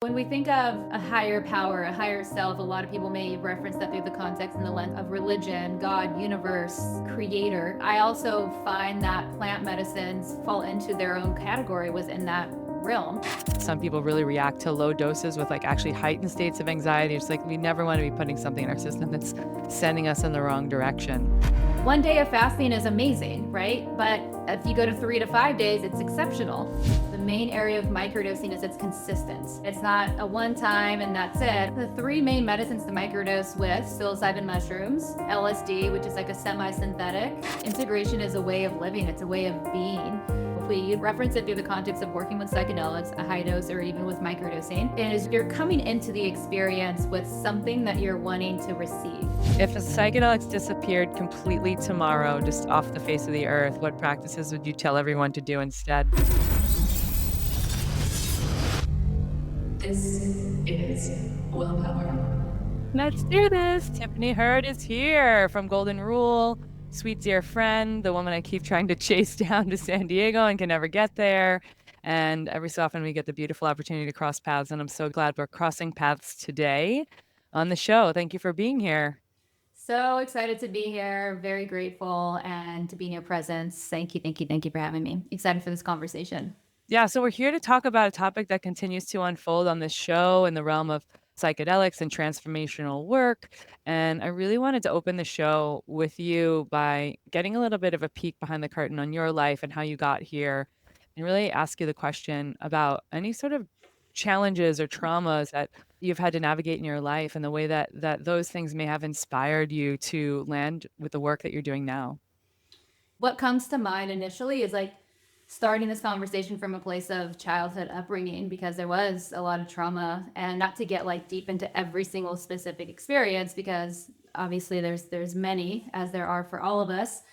When we think of a higher power, a higher self, a lot of people may reference that through the context and the lens of religion, God, universe, creator. I also find that plant medicines fall into their own category within that realm. Some people really react to low doses with actually heightened states of anxiety. It's we never want to be putting something in our system that's sending us in the wrong direction. One day of fasting is amazing, right? But if you go to 3 to 5 days, it's exceptional. The main area of microdosing is it's consistent. It's not a one time and that's it. The three main medicines to microdose with: psilocybin mushrooms, LSD, which is like a semi-synthetic. Integration is a way of living. It's a way of being. If we reference it through the context of working with psychedelics, a high dose, or even with microdosing, is you're coming into the experience with something that you're wanting to receive. If the psychedelics disappeared completely tomorrow, just off the face of the earth, what practices would you tell everyone to do instead? This is Willpower. Let's do this. Tiffany Hurd is here from Golden Rule, sweet dear friend, the woman I keep trying to chase down to San Diego and can never get there. And every so often we get the beautiful opportunity to cross paths, and I'm so glad we're crossing paths today on the show. Thank you for being here. So excited to be here. Very grateful and to be in your presence. Thank you, thank you, thank you for having me. Excited for this conversation. Yeah, so we're here to talk about a topic that continues to unfold on this show in the realm of psychedelics and transformational work. And I really wanted to open the show with you by getting a little bit of a peek behind the curtain on your life and how you got here, and really ask you the question about any sort of challenges or traumas that you've had to navigate in your life, and the way that those things may have inspired you to land with the work that you're doing now. What comes to mind initially is like starting this conversation from a place of childhood upbringing, because there was a lot of trauma, and not to get like deep into every single specific experience, because obviously there's many, as there are for all of us.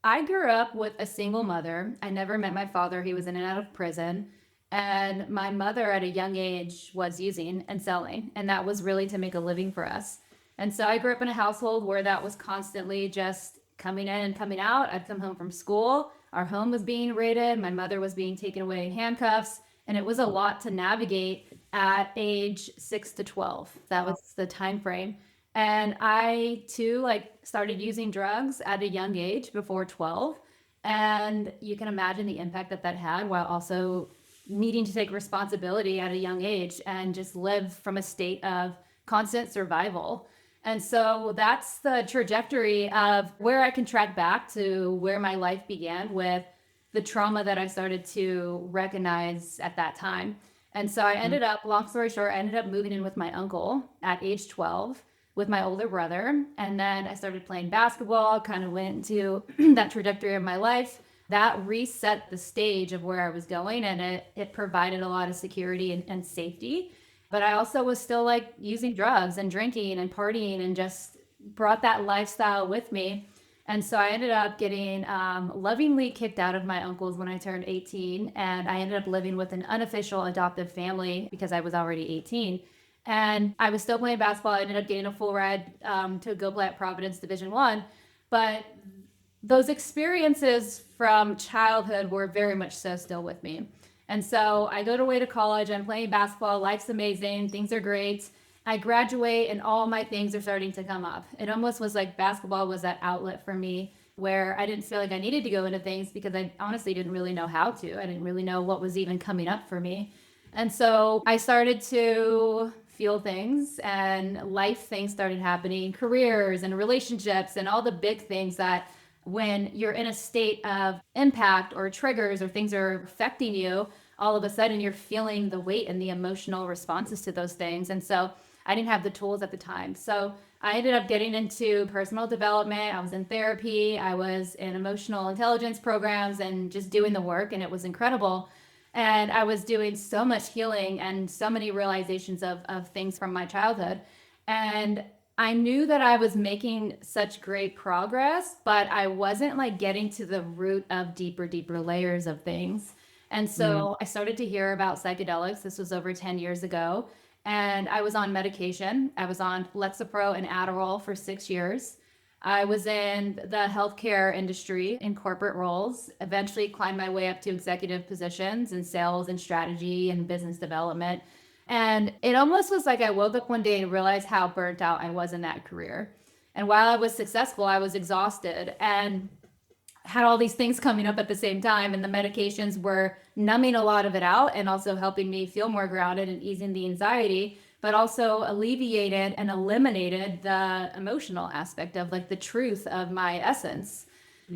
I grew up with a single mother. I never met my father. He was in and out of prison. And my mother at a young age was using and selling, and that was really to make a living for us. And so I grew up in a household where that was constantly just coming in and coming out. I'd come home from school. Our home was being raided. My mother was being taken away in handcuffs. And it was a lot to navigate at age 6 to 12. That was the time frame. And I too started using drugs at a young age before 12. And you can imagine the impact that that had, while also needing to take responsibility at a young age and just live from a state of constant survival. And so that's the trajectory of where I can track back to where my life began with the trauma that I started to recognize at that time. And so I ended up, long story short, I ended up moving in with my uncle at age 12 with my older brother. And then I started playing basketball, kind of went into that trajectory of my life. That reset the stage of where I was going, and it provided a lot of security and safety. But I also was still using drugs and drinking and partying, and just brought that lifestyle with me. And so I ended up getting lovingly kicked out of my uncle's when I turned 18. And I ended up living with an unofficial adoptive family because I was already 18. And I was still playing basketball. I ended up getting a full ride to go play at Providence Division I. But those experiences from childhood were very much so still with me. And so I go away to college, I'm playing basketball, life's amazing, things are great. I graduate and all my things are starting to come up. It almost was like basketball was that outlet for me, where I didn't feel like I needed to go into things, because I honestly didn't really know how to. I didn't really know what was even coming up for me. And so I started to feel things, and life things started happening, careers and relationships and all the big things that when you're in a state of impact or triggers or things are affecting you, all of a sudden you're feeling the weight and the emotional responses to those things. And so I didn't have the tools at the time. So I ended up getting into personal development. I was in therapy. I was in emotional intelligence programs and just doing the work. And it was incredible. And I was doing so much healing and so many realizations of things from my childhood. And I knew that I was making such great progress, but I wasn't getting to the root of deeper layers of things. And so I started to hear about psychedelics. This was over 10 years ago. And I was on medication. I was on Lexapro and Adderall for 6 years. I was in the healthcare industry in corporate roles, eventually climbed my way up to executive positions in sales and strategy and business development. And it almost was like I woke up one day and realized how burnt out I was in that career. And while I was successful, I was exhausted and had all these things coming up at the same time. And the medications were numbing a lot of it out and also helping me feel more grounded and easing the anxiety, but also alleviated and eliminated the emotional aspect of like the truth of my essence.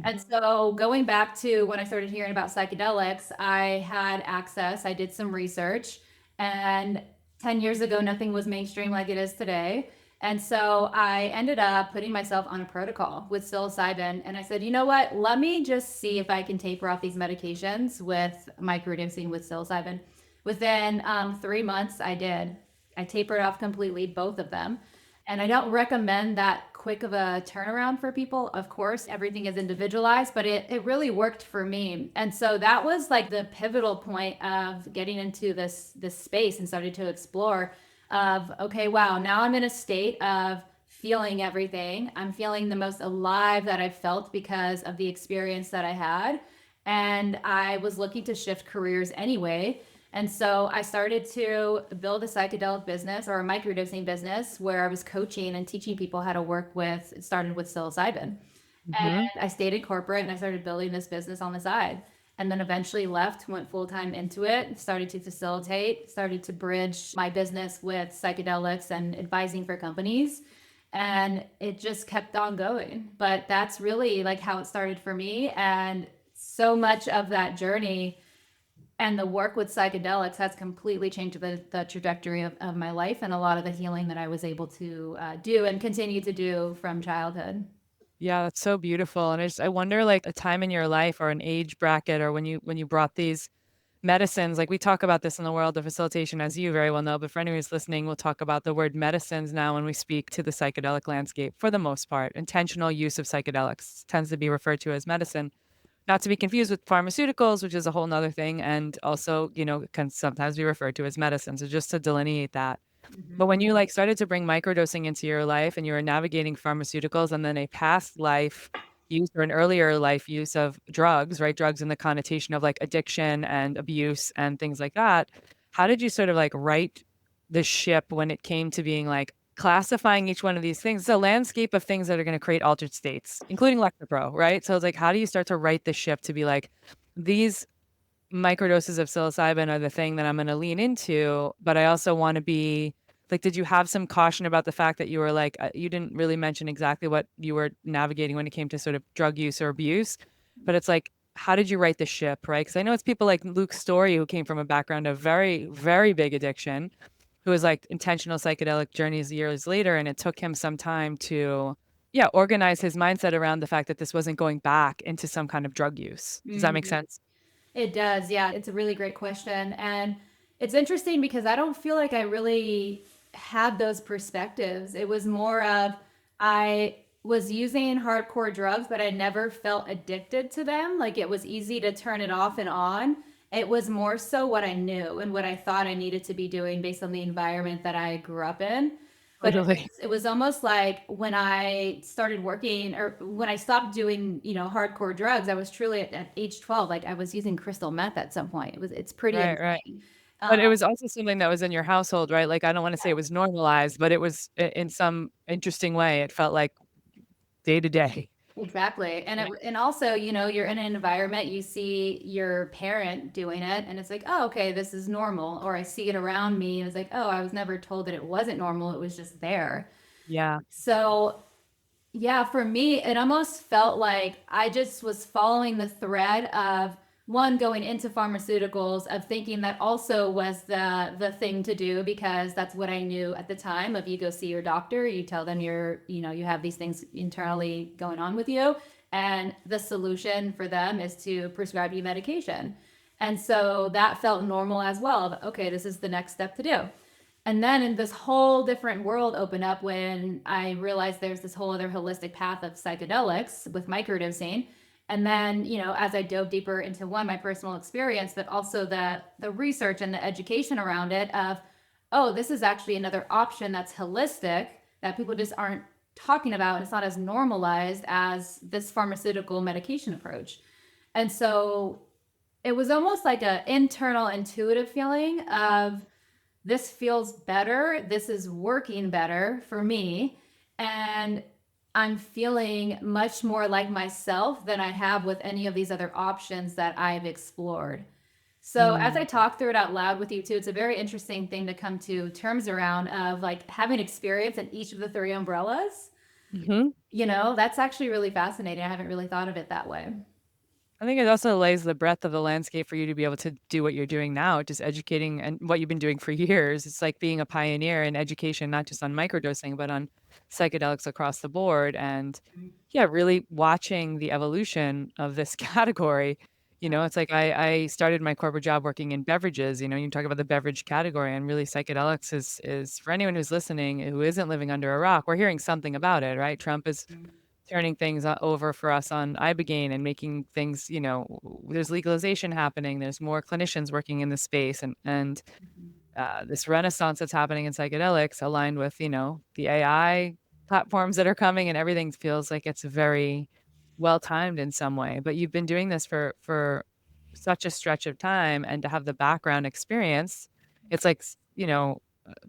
And so going back to when I started hearing about psychedelics, I had access, I did some research, and 10 years ago, nothing was mainstream like it is today. And so I ended up putting myself on a protocol with psilocybin. And I said, you know what? Let me just see if I can taper off these medications with microdosing with psilocybin. Within 3 months, I did. I tapered off completely, both of them. And I don't recommend that quick of a turnaround for people. Of course, everything is individualized, but it really worked for me. And so that was like the pivotal point of getting into this space and starting to explore of, okay, wow, now I'm in a state of feeling everything. I'm feeling the most alive that I've felt because of the experience that I had. And I was looking to shift careers anyway. And so I started to build a psychedelic business or a microdosing business where I was coaching and teaching people how to work with, it started with psilocybin. And I stayed in corporate and I started building this business on the side. And then eventually left, went full time into it, started to facilitate, started to bridge my business with psychedelics and advising for companies. And it just kept on going. But that's really like how it started for me. And so much of that journey and the work with psychedelics has completely changed the trajectory of my life and a lot of the healing that I was able to do and continue to do from childhood. Yeah, that's so beautiful. And I wonder like a time in your life or an age bracket or when you brought these medicines, like we talk about this in the world of facilitation, as you very well know, but for anyone who's listening, we'll talk about the word medicines now when we speak to the psychedelic landscape for the most part. Intentional use of psychedelics tends to be referred to as medicine, not to be confused with pharmaceuticals, which is a whole nother thing, and also, can sometimes be referred to as medicine. So just to delineate that. But when you like started to bring microdosing into your life and you were navigating pharmaceuticals and then a past life use or an earlier life use of drugs, right? Drugs in the connotation of like addiction and abuse and things like that. How did you sort of like right the ship when it came to being like classifying each one of these things? It's a landscape of things that are going to create altered states, including Lexapro, right? So it's like, how do you start to right the ship to be like, these microdoses of psilocybin are the thing that I'm going to lean into, but I also want to be like, did you have some caution about the fact that you were like, you didn't really mention exactly what you were navigating when it came to sort of drug use or abuse, but it's like, how did you right the ship, right? Because I know it's people like Luke Story who came from a background of very, very big addiction, who was like intentional psychedelic journeys years later, and it took him some time to, yeah, organize his mindset around the fact that this wasn't going back into some kind of drug use. Does that make sense? It does. Yeah. It's a really great question. And it's interesting because I don't feel like I really had those perspectives. It was more of I was using hardcore drugs, but I never felt addicted to them. Like it was easy to turn it off and on. It was more so what I knew and what I thought I needed to be doing based on the environment that I grew up in. But Totally. it was almost like when I started working or when I stopped doing, hardcore drugs, I was truly at age 12, like I was using crystal meth at some point. It's pretty Right, right. insane. But it Um, was also something that was in your household, right? Like, I don't wanna say it was normalized, but it was in some interesting way, it felt like day to day. exactly. Right. And also, you're in an environment, you see your parent doing it and it's like, oh, okay, this is normal. Or I see it around me and it's like, oh, I was never told that it wasn't normal. It was just there. Yeah. So yeah, for me, it almost felt like I just was following the thread of one going into pharmaceuticals, of thinking that also was the thing to do because that's what I knew at the time of you go see your doctor, you tell them you have these things internally going on with you, and the solution for them is to prescribe you medication. And so that felt normal as well. Okay, this is the next step to do. And then in this whole different world opened up when I realized there's this whole other holistic path of psychedelics with microdosing. And then, as I dove deeper into one, my personal experience, but also the research and the education around it of, oh, this is actually another option that's holistic that people just aren't talking about. And it's not as normalized as this pharmaceutical medication approach. And so it was almost like an internal intuitive feeling of this feels better. This is working better for me. And I'm feeling much more like myself than I have with any of these other options that I've explored. So as I Mm. talk through it out loud with you too, it's a very interesting thing to come to terms around of like having experience in each of the three umbrellas. Hmm. That's actually really fascinating. I haven't really thought of it that way. I think it also lays the breadth of the landscape for you to be able to do what you're doing now, just educating and what you've been doing for years. It's like being a pioneer in education, not just on microdosing, but on psychedelics across the board. And yeah, really watching the evolution of this category. It's like I started my corporate job working in beverages. You talk about the beverage category, and really psychedelics is for anyone who's listening who isn't living under a rock. We're hearing something about it, right? Trump is turning things over for us on ibogaine and making things, there's legalization happening. There's more clinicians working in the space, and this renaissance that's happening in psychedelics, aligned with the AI platforms that are coming, and everything feels like it's very well timed in some way. But you've been doing this for such a stretch of time, and to have the background experience, it's like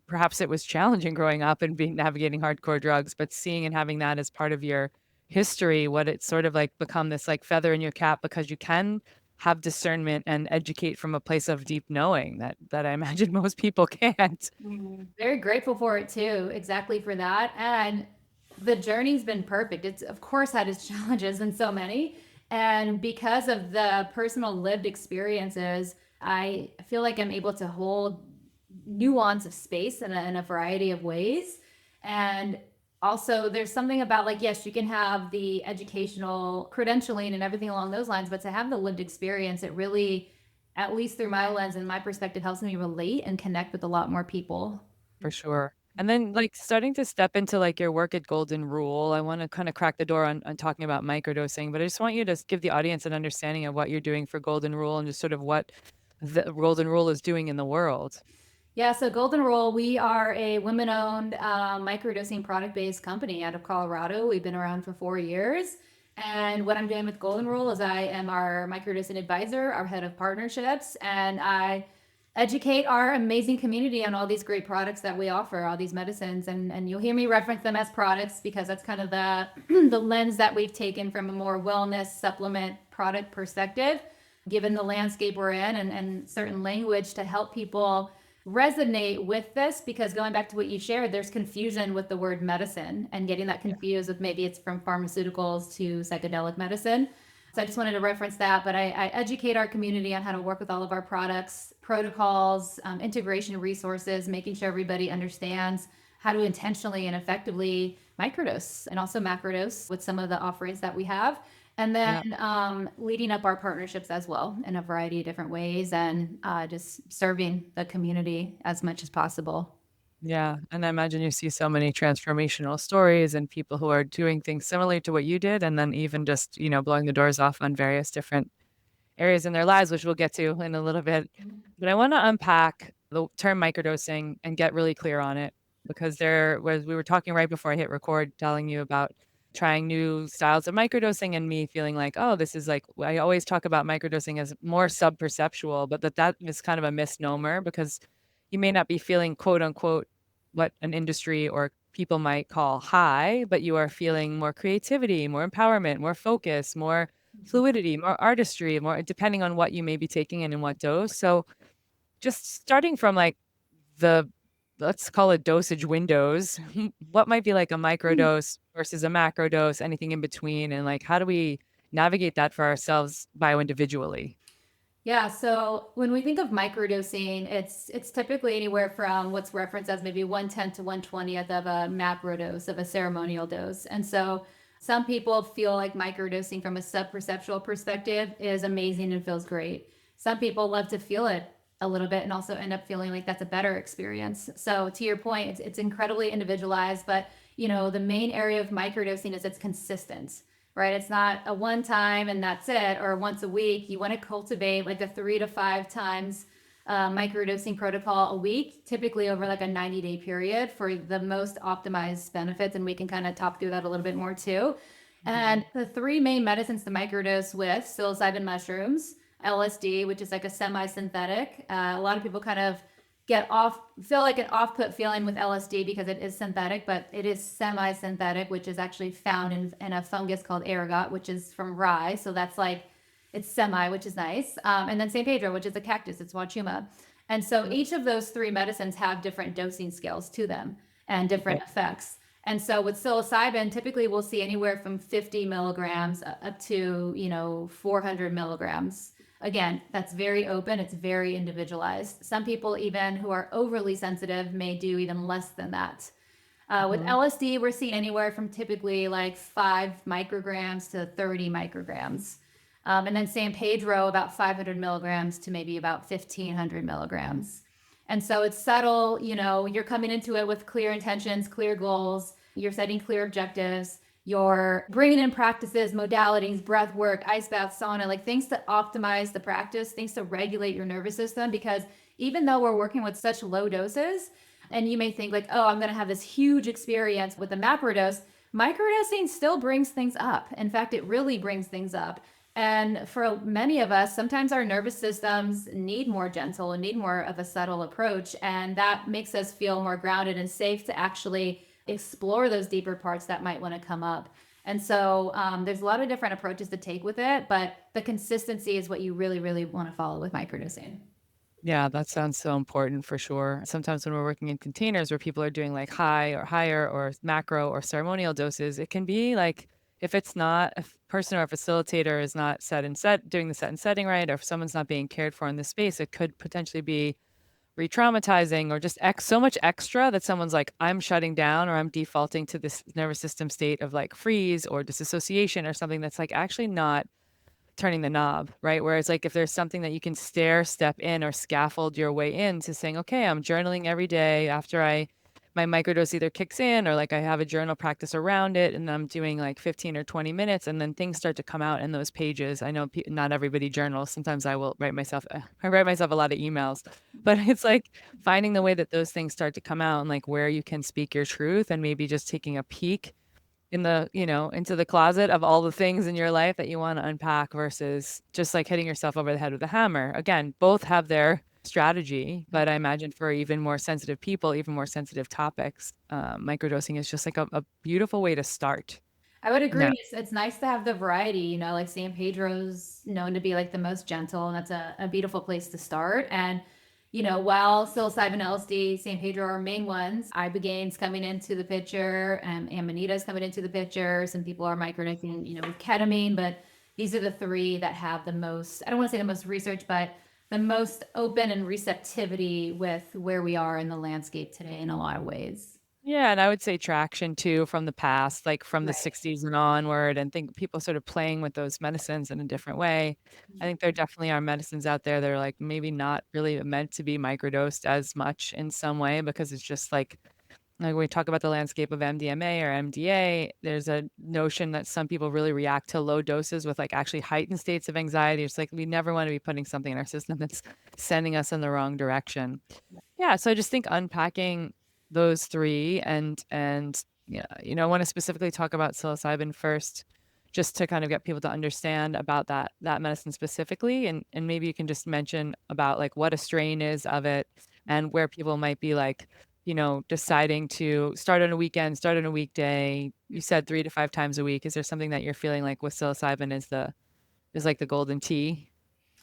perhaps it was challenging growing up and being navigating hardcore drugs, but seeing and having that as part of your history, what it's sort of like become this like feather in your cap, because you can have discernment and educate from a place of deep knowing that I imagine most people can't. Very grateful for it too, exactly for that. And the journey's been perfect. It's of course had its challenges and so many. And because of the personal lived experiences, I feel like I'm able to hold nuance of space in a variety of ways. And also there's something about like, yes, you can have the educational credentialing and everything along those lines, but to have the lived experience, it really, at least through my lens and my perspective, helps me relate and connect with a lot more people. For sure. And then like starting to step into like your work at Golden Rule, I want to kind of crack the door on talking about microdosing, but I just want you to give the audience an understanding of what you're doing for Golden Rule and just sort of what the Golden Rule is doing in the world. Yeah, so Golden Rule, we are a women-owned microdosing product-based company out of Colorado. We've been around for 4 years. And what I'm doing with Golden Rule is I am our microdosing advisor, our head of partnerships, and I educate our amazing community on all these great products that we offer, all these medicines. And you'll hear me reference them as products because that's kind of the the lens that we've taken from a more wellness supplement product perspective, given the landscape we're in and certain language to help people resonate with this, because going back to what you shared, there's confusion with the word medicine and getting that confused with maybe it's from pharmaceuticals to psychedelic medicine. So I just wanted to reference that, but I educate our community on how to work with all of our products, protocols, integration resources, making sure everybody understands how to intentionally and effectively microdose and also macrodose with some of the offerings that we have. And Yeah. then leading up our partnerships as well in a variety of different ways, and just serving the community as much as possible. Yeah. And I imagine you see so many transformational stories and people who are doing things similar to what you did, and then even just, blowing the doors off on various different areas in their lives, which we'll get to in a little bit. But I want to unpack the term microdosing and get really clear on it, because there was, we were talking right before I hit record, telling you about trying new styles of microdosing and me feeling like, oh, this is like, I always talk about microdosing as more sub-perceptual, but that is kind of a misnomer, because you may not be feeling quote unquote what an industry or people might call high, but you are feeling more creativity, more empowerment, more focus, more fluidity, more artistry, more depending on what you may be taking and in what dose. So just starting from like the, let's call it dosage windows, what might be like a microdose versus a macrodose, anything in between, and like how do we navigate that for ourselves bio individually? Yeah, so when we think of microdosing, it's typically anywhere from what's referenced as maybe 1/10 to 1/20th of a macro dose of a ceremonial dose. And so some people feel like microdosing from a sub-perceptual perspective is amazing and feels great. Some people love to feel it a little bit and also end up feeling like that's a better experience. So to your point, it's incredibly individualized, but the main area of microdosing is it's consistent, right? It's not a one time and that's it, or once a week. You want to cultivate like a 3 to 5 times microdosing protocol a week, typically over like a 90-day period for the most optimized benefits. And we can kind of talk through that a little bit more too. And the three main medicines to microdose with: psilocybin mushrooms, LSD, which is like a semi-synthetic. A lot of people kind of feel like an off-put feeling with LSD because it is synthetic, but it is semi-synthetic, which is actually found in a fungus called ergot, which is from rye. So that's like, it's semi, which is nice. And then San Pedro, which is a cactus, it's wachuma. And so each of those three medicines have different dosing scales to them and different effects. And so with psilocybin, typically we'll see anywhere from 50 milligrams up to, 400 milligrams. Again, that's very open. It's very individualized. Some people, even who are overly sensitive, may do even less than that. With LSD, we're seeing anywhere from typically like 5 micrograms to 30 micrograms. And then San Pedro, about 500 milligrams to maybe about 1,500 milligrams. And so it's subtle, you're coming into it with clear intentions, clear goals, you're setting clear objectives, you're bringing in practices, modalities, breath work, ice bath, sauna, like things to optimize the practice, things to regulate your nervous system. Because even though we're working with such low doses, and you may think like, oh, I'm going to have this huge experience with the macrodose, microdosing still brings things up. In fact, it really brings things up. And for many of us, sometimes our nervous systems need more gentle and need more of a subtle approach. And that makes us feel more grounded and safe to actually explore those deeper parts that might want to come up. And so there's a lot of different approaches to take with it, but the consistency is what you really, really want to follow with microdosing. Yeah, that sounds so important for sure. Sometimes when we're working in containers where people are doing like high or higher or macro or ceremonial doses, it can be like if it's not a person or a facilitator is not doing the set and setting right, or if someone's not being cared for in the space, it could potentially be re-traumatizing or just so much extra that someone's like, I'm shutting down or I'm defaulting to this nervous system state of like freeze or disassociation or something that's like actually not turning the knob, right? Whereas like if there's something that you can step in or scaffold your way into saying, okay, I'm journaling every day after my microdose either kicks in or like I have a journal practice around it and I'm doing like 15 or 20 minutes and then things start to come out in those pages. I know not everybody journals. Sometimes I write myself a lot of emails, but it's like finding the way that those things start to come out and like where you can speak your truth and maybe just taking a peek in into the closet of all the things in your life that you want to unpack versus just like hitting yourself over the head with a hammer. Again, both have their strategy, but I imagine for even more sensitive people, even more sensitive topics, microdosing is just like a beautiful way to start. I would agree. No. It's nice to have the variety, like San Pedro's known to be like the most gentle, and that's a beautiful place to start. And, while psilocybin, LSD, San Pedro are main ones, ibogaine coming into the picture, and amanita's coming into the picture. Some people are microdosing, with ketamine, but these are the three that have the most, I don't want to say the most research, but the most open and receptivity with where we are in the landscape today in a lot of ways. Yeah, and I would say traction too from the past, like from the Right. 60s and onward, and think people sort of playing with those medicines in a different way. I think there definitely are medicines out there that are like maybe not really meant to be microdosed as much in some way because it's just like when we talk about the landscape of MDMA or MDA, there's a notion that some people really react to low doses with like actually heightened states of anxiety. It's like we never want to be putting something in our system that's sending us in the wrong direction. Yeah, so I just think unpacking those three and yeah, I want to specifically talk about psilocybin first, just to kind of get people to understand about that medicine specifically, and maybe you can just mention about like what a strain is of it and where people might be like, deciding to start on a weekend, start on a weekday. You said 3 to 5 times a week. Is there something that you're feeling like with psilocybin is like the golden tea?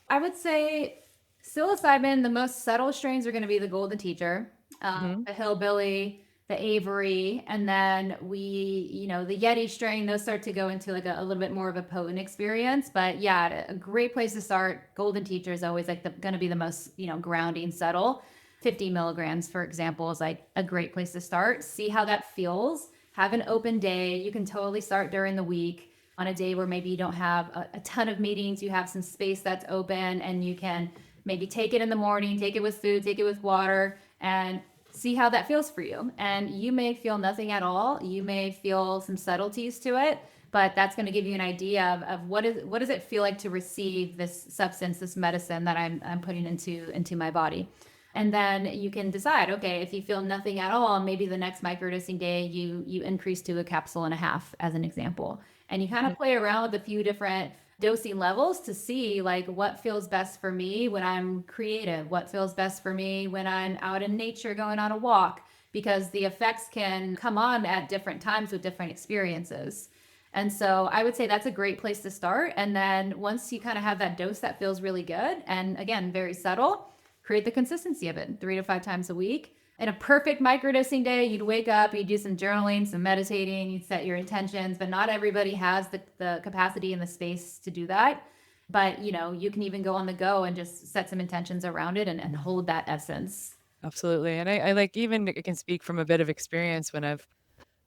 I would say psilocybin, the most subtle strains are going to be the golden teacher, Hmm. the hillbilly, the Avery, and then the Yeti strain, those start to go into like a little bit more of a potent experience. But yeah, a great place to start. Golden teacher is always like going to be the most, grounding, subtle. 50 milligrams, for example, is like a great place to start. See how that feels. Have an open day. You can totally start during the week on a day where maybe you don't have a ton of meetings, you have some space that's open, and you can maybe take it in the morning, take it with food, take it with water, and see how that feels for you. And you may feel nothing at all. You may feel some subtleties to it, but that's going to give you an idea of what does it feel like to receive this substance, this medicine that I'm putting into my body. And then you can decide, okay, if you feel nothing at all, maybe the next microdosing day you increase to a capsule and a half, as an example. And you kind of play around with a few different dosing levels to see like what feels best for me when I'm creative, what feels best for me when I'm out in nature going on a walk, because the effects can come on at different times with different experiences. And so I would say that's a great place to start. And then once you kind of have that dose that feels really good, and again, very subtle, create the consistency of it 3 to 5 times a week. In a perfect microdosing day, you'd wake up, you'd do some journaling, some meditating, you'd set your intentions, but not everybody has the capacity and the space to do that. But you can even go on the go and just set some intentions around it and hold that essence. Absolutely. And I like, even I can speak from a bit of experience when I've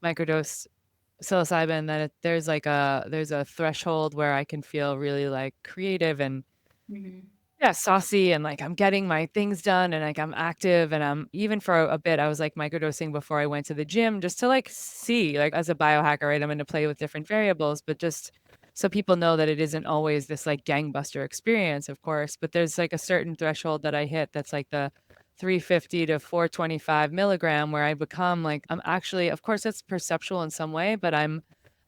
microdosed psilocybin, that there's a threshold where I can feel really like creative and yeah, saucy, and like I'm getting my things done, and like I'm active, and I'm even for a bit I was like microdosing before I went to the gym, just to like see, like, as a biohacker, right? I'm going to play with different variables, but just so people know that it isn't always this like gangbuster experience, of course, but there's like a certain threshold that I hit that's like the 350 to 425 milligram, where I become like, I'm actually, of course it's perceptual in some way, but I'm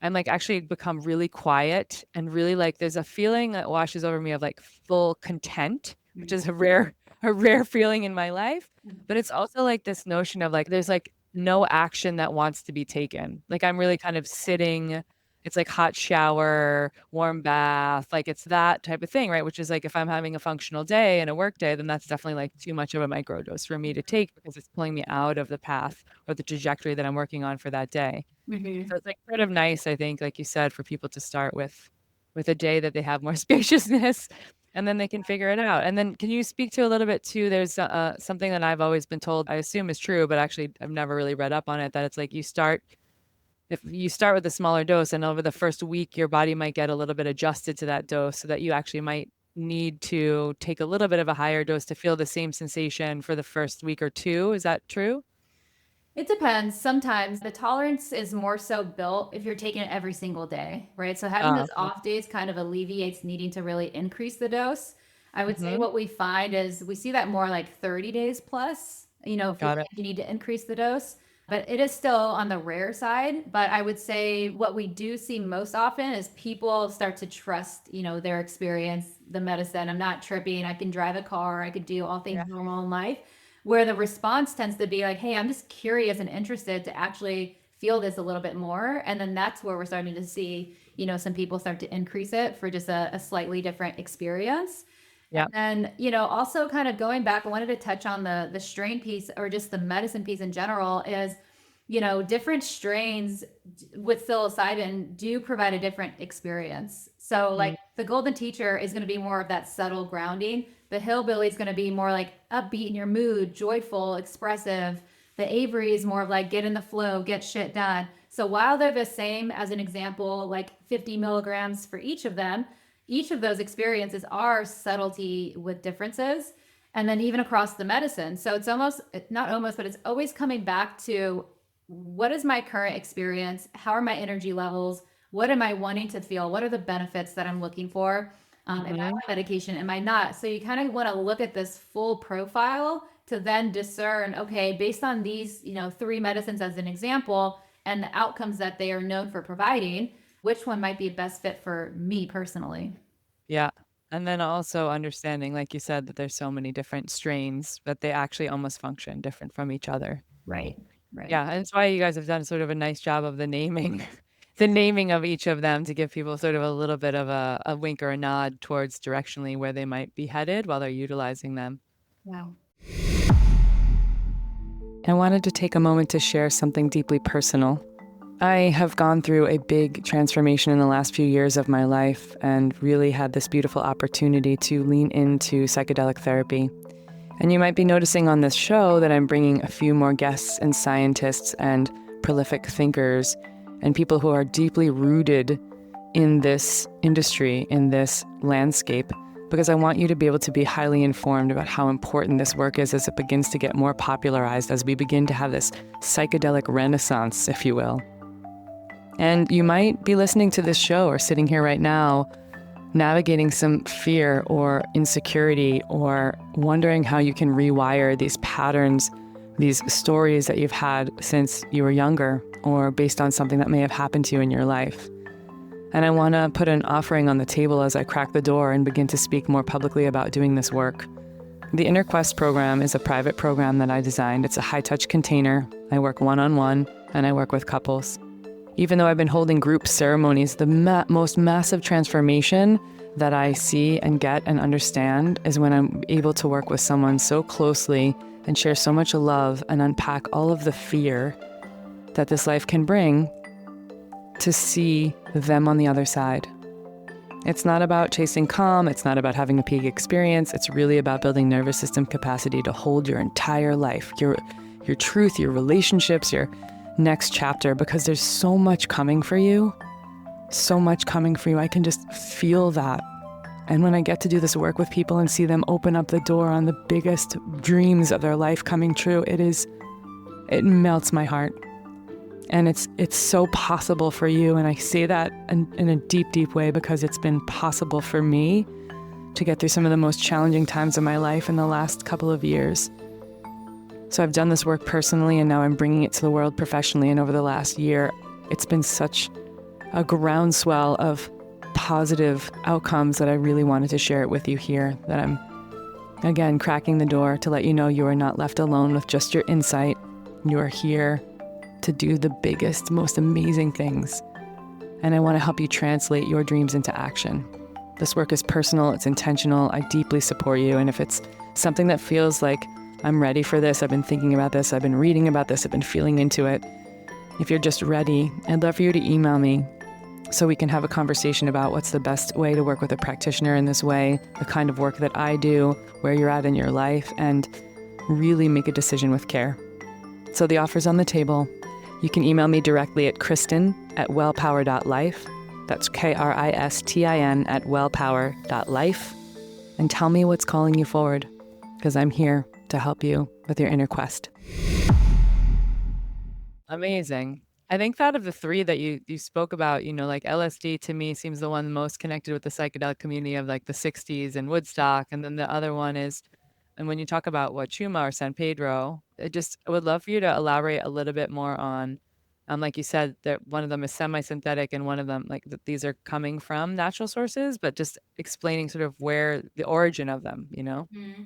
like actually become really quiet, and really like there's a feeling that washes over me of like full content, which is a rare feeling in my life. But it's also like this notion of like there's like no action that wants to be taken. Like I'm really kind of sitting. It's like hot shower, warm bath, like it's that type of thing, right? Which is like if I'm having a functional day and a work day, then that's definitely like too much of a microdose for me to take, because it's pulling me out of the path or the trajectory that I'm working on for that day. So it's like sort of nice, I think, like you said, for people to start with a day that they have more spaciousness, and then they can figure it out. And then can you speak to a little bit too, there's something that I've always been told, I assume is true, but actually I've never really read up on it, that it's like if you start with a smaller dose, and over the first week, your body might get a little bit adjusted to that dose, so that you actually might need to take a little bit of a higher dose to feel the same sensation for the first week or two. Is that true? It depends. Sometimes the tolerance is more so built if you're taking it every single day, right? So having those Okay. off days kind of alleviates needing to really increase the dose. I would say Hmm. what we find is we see that more like 30 days plus, feeling Got it. like you need to increase the dose. But it is still on the rare side. But I would say what we do see most often is people start to trust, their experience, the medicine. I'm not tripping. I can drive a car. I could do all things Yeah. normal in life, where the response tends to be like, hey, I'm just curious and interested to actually feel this a little bit more. And then that's where we're starting to see, some people start to increase it for just a slightly different experience. Yeah. And then, also kind of going back, I wanted to touch on the strain piece, or just the medicine piece in general, is, different strains with psilocybin do provide a different experience. So Mm. like the golden teacher is going to be more of that subtle grounding. The hillbilly is going to be more like upbeat in your mood, joyful, expressive. The Avery is more of like get in the flow, get shit done. So while they're the same, as an example, like 50 milligrams for each of them, each of those experiences are subtlety with differences. And then even across the medicine. So it's almost, not almost, but it's always coming back to, what is my current experience? How are my energy levels? What am I wanting to feel? What are the benefits that I'm looking for? Am I on Mhm. medication? Am I not? So you kind of want to look at this full profile to then discern, okay, based on these, 3 medicines as an example, and the outcomes that they are known for providing, which one might be best fit for me personally? Yeah. And then also understanding, like you said, that there's so many different strains, that they actually almost function different from each other. Right. Right. Yeah, and it's why you guys have done sort of a nice job of the naming, the naming of each of them, to give people sort of a little bit of a wink or a nod towards directionally where they might be headed while they're utilizing them. Wow. I wanted to take a moment to share something deeply personal. I have gone through a big transformation in the last few years of my life, and really had this beautiful opportunity to lean into psychedelic therapy. And you might be noticing on this show that I'm bringing a few more guests and scientists and prolific thinkers and people who are deeply rooted in this industry, in this landscape, because I want you to be able to be highly informed about how important this work is as it begins to get more popularized, as we begin to have this psychedelic renaissance, if you will. And you might be listening to this show or sitting here right now, navigating some fear or insecurity, or wondering how you can rewire these patterns, these stories that you've had since you were younger, or based on something that may have happened to you in your life. And I want to put an offering on the table as I crack the door and begin to speak more publicly about doing this work. The Inner Quest program is a private program that I designed. It's a high-touch container. I work one-on-one, and I work with couples. Even though I've been holding group ceremonies, the most massive transformation that I see and get and understand is when I'm able to work with someone so closely and share so much love and unpack all of the fear that this life can bring, to see them on the other side. It's not about chasing calm. It's not about having a peak experience. It's really about building nervous system capacity to hold your entire life, your truth, your relationships, your next chapter, because there's so much coming for you. So much coming for you. I can just feel that. And when I get to do this work with people and see them open up the door on the biggest dreams of their life coming true, it melts my heart. And it's so possible for you. And I say that in a deep, deep way because it's been possible for me to get through some of the most challenging times of my life in the last couple of years. So I've done this work personally, and now I'm bringing it to the world professionally. And over the last year, it's been such a groundswell of positive outcomes that I really wanted to share it with you here, that I'm, again, cracking the door to let you know you are not left alone with just your insight. You are here to do the biggest, most amazing things. And I want to help you translate your dreams into action. This work is personal, it's intentional, I deeply support you. And if it's something that feels like I'm ready for this, I've been thinking about this, I've been reading about this, I've been feeling into it, if you're just ready, I'd love for you to email me so we can have a conversation about what's the best way to work with a practitioner in this way, the kind of work that I do, where you're at in your life, and really make a decision with care. So the offer's on the table. You can email me directly at Kristin@wellpower.life. That's Kristin @wellpower.life. And tell me what's calling you forward, because I'm here to help you with your inner quest. Amazing. I think out of the three that you spoke about, like LSD to me seems the one most connected with the psychedelic community of like the 60s and Woodstock. And then the other one is, and when you talk about Chuma or San Pedro, I would love for you to elaborate a little bit more on, like you said, that one of them is semi-synthetic and one of them, like these are coming from natural sources, but just explaining sort of where the origin of them, Mhm.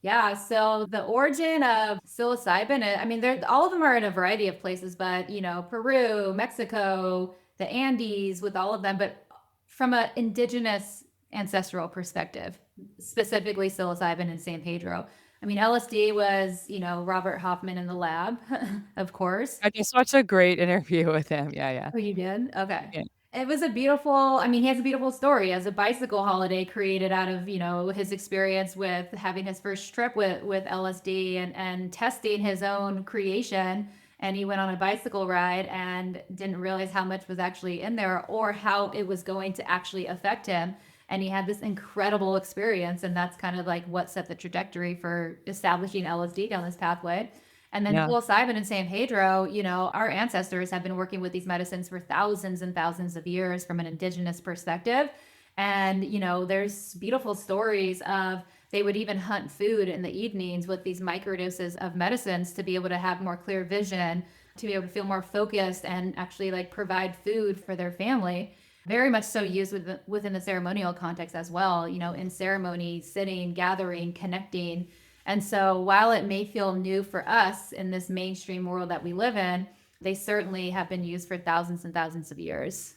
Yeah, so the origin of psilocybin, I mean, all of them are in a variety of places, but Peru, Mexico, the Andes, with all of them, but from an indigenous ancestral perspective, specifically psilocybin in San Pedro. I mean, LSD was, Robert Hoffman in the lab, of course. I just watched a great interview with him. Yeah. Oh, you did? Okay. Yeah. It was he has a beautiful story as a bicycle holiday created out of, his experience with having his first trip with LSD and testing his own creation. And he went on a bicycle ride and didn't realize how much was actually in there or how it was going to actually affect him. And he had this incredible experience. And that's kind of like what set the trajectory for establishing LSD down this pathway. And then Yeah. psilocybin and San Pedro, our ancestors have been working with these medicines for thousands and thousands of years from an indigenous perspective. And, there's beautiful stories of they would even hunt food in the evenings with these microdoses of medicines to be able to have more clear vision, to be able to feel more focused and actually like provide food for their family. Very much so used within the ceremonial context as well, in ceremony, sitting, gathering, connecting. And so while it may feel new for us in this mainstream world that we live in, they certainly have been used for thousands and thousands of years.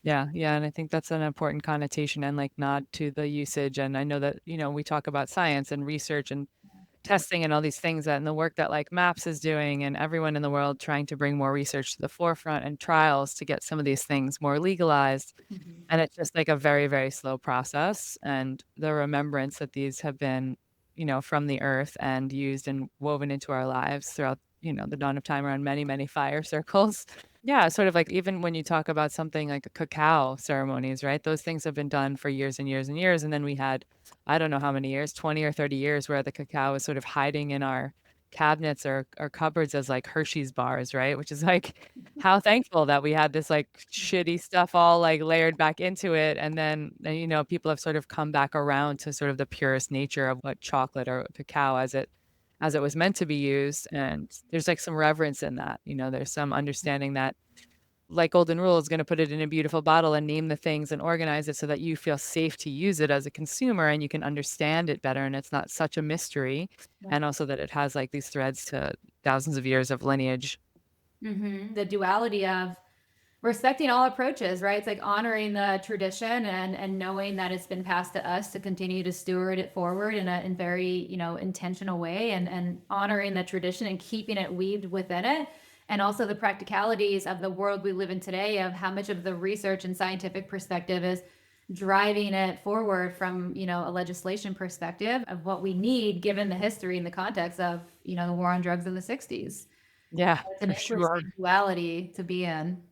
Yeah. And I think that's an important connotation and like nod to the usage. And I know that, we talk about science and research and testing and all these things that in the work that like MAPS is doing and everyone in the world trying to bring more research to the forefront and trials to get some of these things more legalized. Mhm. And it's just like a very, very slow process. And the remembrance that these have been, from the earth and used and woven into our lives throughout, the dawn of time around many, many fire circles. Yeah, sort of like even when you talk about something like cacao ceremonies, right? Those things have been done for years and years and years. And then we had, I don't know how many years, 20 or 30 years where the cacao was sort of hiding in our cabinets or cupboards as like Hershey's bars, right? Which is like how thankful that we had this like shitty stuff all like layered back into it. And then, people have sort of come back around to sort of the purest nature of what chocolate or cacao as it was meant to be used. And there's like some reverence in that, there's some understanding that like Golden Rule, is going to put it in a beautiful bottle and name the things and organize it so that you feel safe to use it as a consumer and you can understand it better and it's not such a mystery. And also that it has like these threads to thousands of years of lineage. The duality of respecting all approaches, right? It's like honoring the tradition and knowing that it's been passed to us to continue to steward it forward in a very, intentional way, and honoring the tradition and keeping it weaved within it. And also the practicalities of the world we live in today, of how much of the research and scientific perspective is driving it forward from, a legislation perspective of what we need given the history and the context of, the war on drugs in the 60s. Yeah, It's an for sure. interesting duality to be in.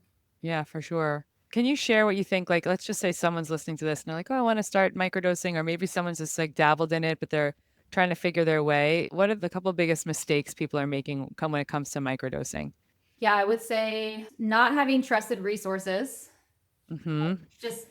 Yeah, for sure. Can you share what you think? Like, let's just say someone's listening to this and they're like, oh, I want to start microdosing, or maybe someone's just like dabbled in it, but they're trying to figure their way. What are the couple biggest mistakes people are making when it comes to microdosing? Yeah, I would say not having trusted resources, Hmm. just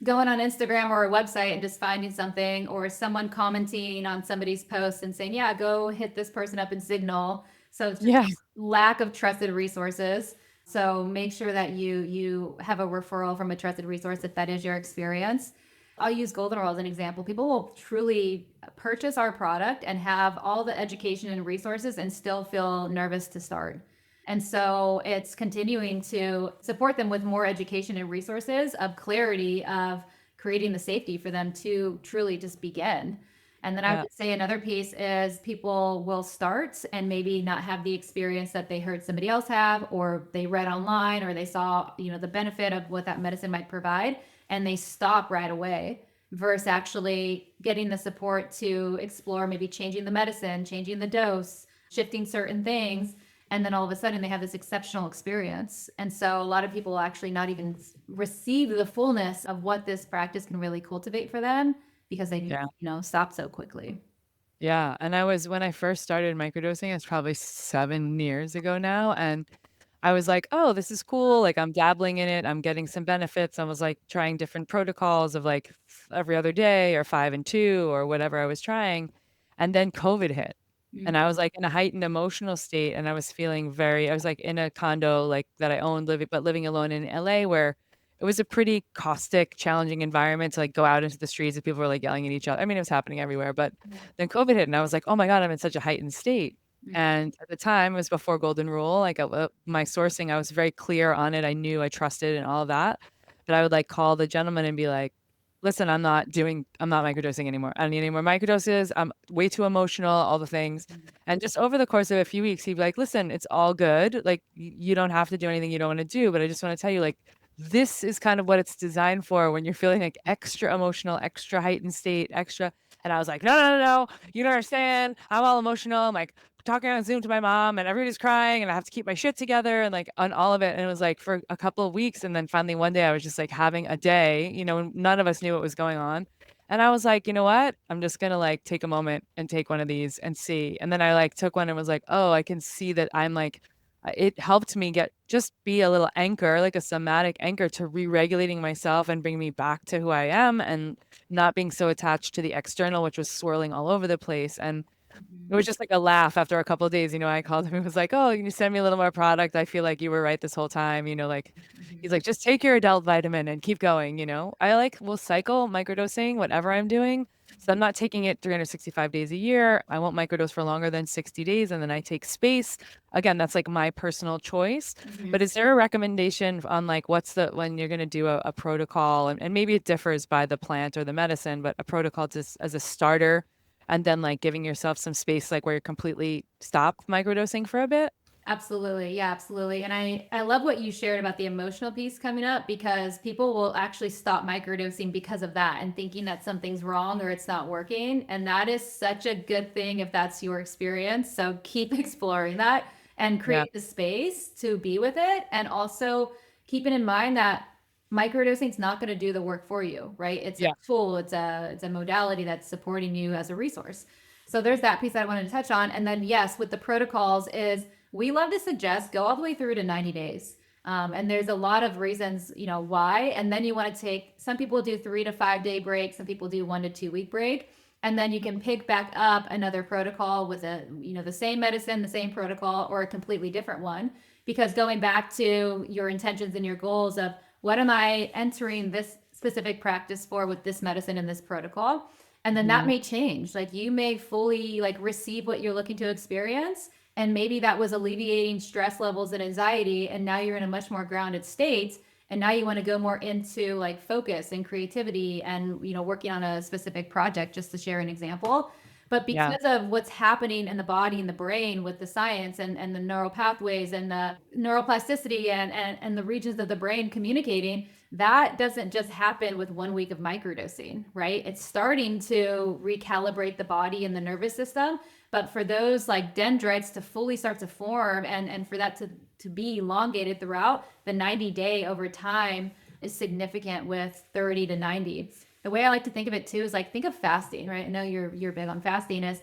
going on Instagram or a website and just finding something, or someone commenting on somebody's post and saying, yeah, go hit this person up in Signal. So it's just Yeah. lack of trusted resources. So make sure that you have a referral from a trusted resource if that is your experience. I'll use Golden Rule as an example. People will truly purchase our product and have all the education and resources and still feel nervous to start. And so it's continuing to support them with more education and resources of clarity of creating the safety for them to truly just begin. And then I Yeah. would say another piece is people will start and maybe not have the experience that they heard somebody else have, or they read online, or they saw, the benefit of what that medicine might provide, and they stop right away versus actually getting the support to explore maybe changing the medicine, changing the dose, shifting certain things. And then all of a sudden they have this exceptional experience. And so a lot of people will actually not even receive the fullness of what this practice can really cultivate for them because they, Yeah. stop so quickly. Yeah. And when I first started microdosing, it's probably 7 years ago now. And I was like, oh, this is cool. Like, I'm dabbling in it. I'm getting some benefits. I was like trying different protocols of like every other day or 5 and 2 or whatever I was trying. And then COVID hit. And I was like in a heightened emotional state. And I was I was like in a condo like that I owned, living alone in LA, where it was a pretty caustic, challenging environment to like go out into the streets and people were like yelling at each other. I mean, it was happening everywhere. But then COVID hit and I was like, oh my God, I'm in such a heightened state. And at the time, it was before Golden Rule. Like my sourcing, I was very clear on it. I knew, I trusted, and all of that. But I would like call the gentleman and be like, "Listen, I'm not microdosing anymore. I don't need any more microdoses. I'm way too emotional. All the things." And just over the course of a few weeks, he'd be like, "Listen, it's all good. Like you don't have to do anything you don't want to do. But I just want to tell you, like, this is kind of what it's designed for when you're feeling like extra emotional, extra heightened state, extra." And I was like, "No, no, no, no. You don't understand. I'm all emotional. I'm like talking on Zoom to my mom and everybody's crying and I have to keep my shit together and like on all of it." And it was like for a couple of weeks. And then finally one day I was just like having a day, and none of us knew what was going on. And I was like, you know what? I'm just going to like take a moment and take one of these and see. And then I like took one and was like, oh, I can see that I'm like, it helped me just be a little anchor, like a somatic anchor to re-regulating myself and bring me back to who I am and not being so attached to the external, which was swirling all over the place. And it was just like a laugh after a couple of days. I called him and was like, "Oh, can you send me a little more product? I feel like you were right this whole time." Like he's like, "Just take your adult vitamin and keep going." I will cycle microdosing, whatever I'm doing. So I'm not taking it 365 days a year. I won't microdose for longer than 60 days and then I take space. Again, that's like my personal choice. But is there a recommendation on like when you're going to do a protocol, and maybe it differs by the plant or the medicine, but a protocol just as a starter, and then like giving yourself some space, like where you're completely stop microdosing for a bit? Absolutely. Yeah, absolutely. And I love what you shared about the emotional piece coming up, because people will actually stop microdosing because of that and thinking that something's wrong or it's not working. And that is such a good thing if that's your experience. So keep exploring that and Yeah. create the space to be with it. And also keeping in mind that microdosing is not going to do the work for you, right? It's a Yeah. tool, it's a modality that's supporting you as a resource. So there's that piece that I wanted to touch on. And then yes, with the protocols is we love to suggest go all the way through to 90 days. And there's a lot of reasons, why. And then you want to take, some people do 3 to 5 day breaks. Some people do 1 to 2 week break. And then you can pick back up another protocol with the same medicine, the same protocol, or a completely different one. Because going back to your intentions and your goals of what am I entering this specific practice for with this medicine and this protocol? And then that Mhm. may change. Like you may fully like receive what you're looking to experience. And maybe that was alleviating stress levels and anxiety. And now you're in a much more grounded state. And now you want to go more into like focus and creativity and, working on a specific project, just to share an example. But Yeah. because of what's happening in the body and the brain with the science and the neural pathways and the neuroplasticity and the regions of the brain communicating, that doesn't just happen with 1 week of microdosing, right? It's starting to recalibrate the body and the nervous system. But for those like dendrites to fully start to form and for that to be elongated throughout, the 90-day over time is significant with 30 to 90. The way I like to think of it too is like think of fasting, right? I know you're big on fasting. Is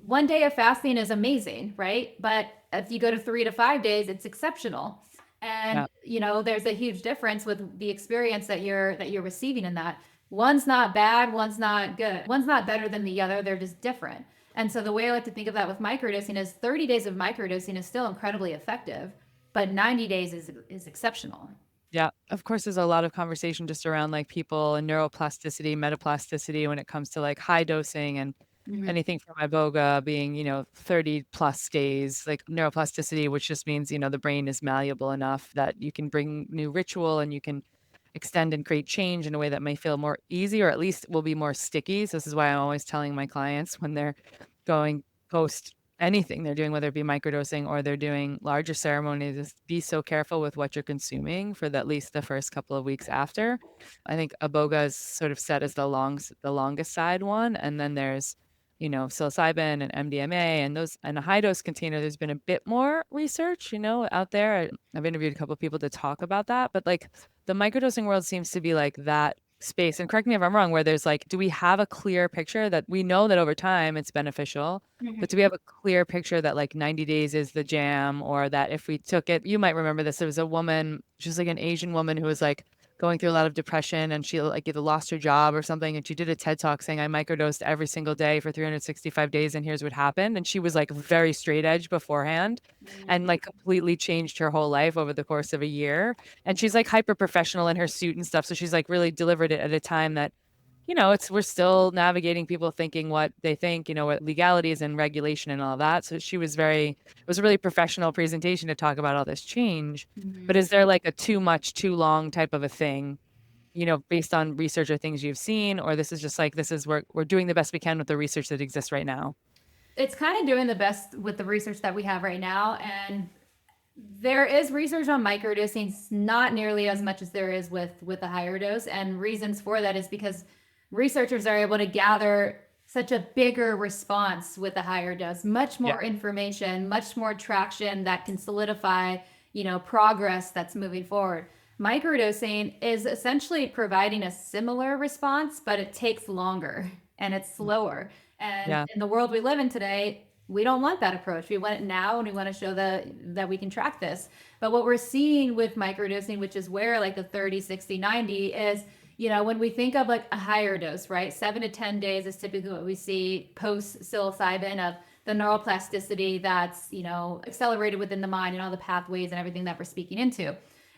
1 day of fasting is amazing, right? But if you go to 3 to 5 days, it's exceptional. And Yeah. there's a huge difference with the experience that you're receiving in that. One's not bad, one's not good. One's not better than the other. They're just different. And so the way I like to think of that with microdosing is 30 days of microdosing is still incredibly effective, but 90 days is exceptional. Yeah. Of course, there's a lot of conversation just around like people and neuroplasticity, metaplasticity when it comes to like high dosing and Mhm. anything from iboga being, 30 plus days, like neuroplasticity, which just means, the brain is malleable enough that you can bring new ritual and you can extend and create change in a way that may feel more easy or at least will be more sticky. So this is why I'm always telling my clients when they're going post anything they're doing, whether it be microdosing or they're doing larger ceremonies, is be so careful with what you're consuming for at least the first couple of weeks after. I think iboga is sort of set as the longest side one, and then there's psilocybin and MDMA and those and a high dose container. There's been a bit more research, out there. I've interviewed a couple of people to talk about that, but like the microdosing world seems to be like that space. And correct me if I'm wrong, where there's like, do we have a clear picture that we know that over time it's beneficial? But do we have a clear picture that like 90 days is the jam, or that if we took it, you might remember this. There was a woman, she's like an Asian woman who was like going through a lot of depression and she like either lost her job or something. And she did a TED talk saying, I microdosed every single day for 365 days. And here's what happened. And she was like very straight edge beforehand and like completely changed her whole life over the course of a year. And she's like hyper professional in her suit and stuff. So she's like really delivered it at a time that it's we're still navigating people thinking what they think, what legalities and regulation and all that. So it was a really professional presentation to talk about all this change. But is there like a too much, too long type of a thing, based on research or things you've seen, or this is just like we're doing the best we can with the research that exists right now? It's kind of doing the best with the research that we have right now. And there is research on microdosing, not nearly as much as there is with the higher dose. And reasons for that is because researchers are able to gather such a bigger response with the higher dose, much Yeah. more information, much more traction that can solidify, progress that's moving forward. Microdosing is essentially providing a similar response, but it takes longer and it's slower. And Yeah. in the world we live in today, we don't want that approach. We want it now and we want to show that we can track this. But what we're seeing with microdosing, which is where like the 30, 60, 90 is, when we think of like a higher dose, right? 7 to 10 days is typically what we see post psilocybin of the neuroplasticity that's, accelerated within the mind and all the pathways and everything that we're speaking into.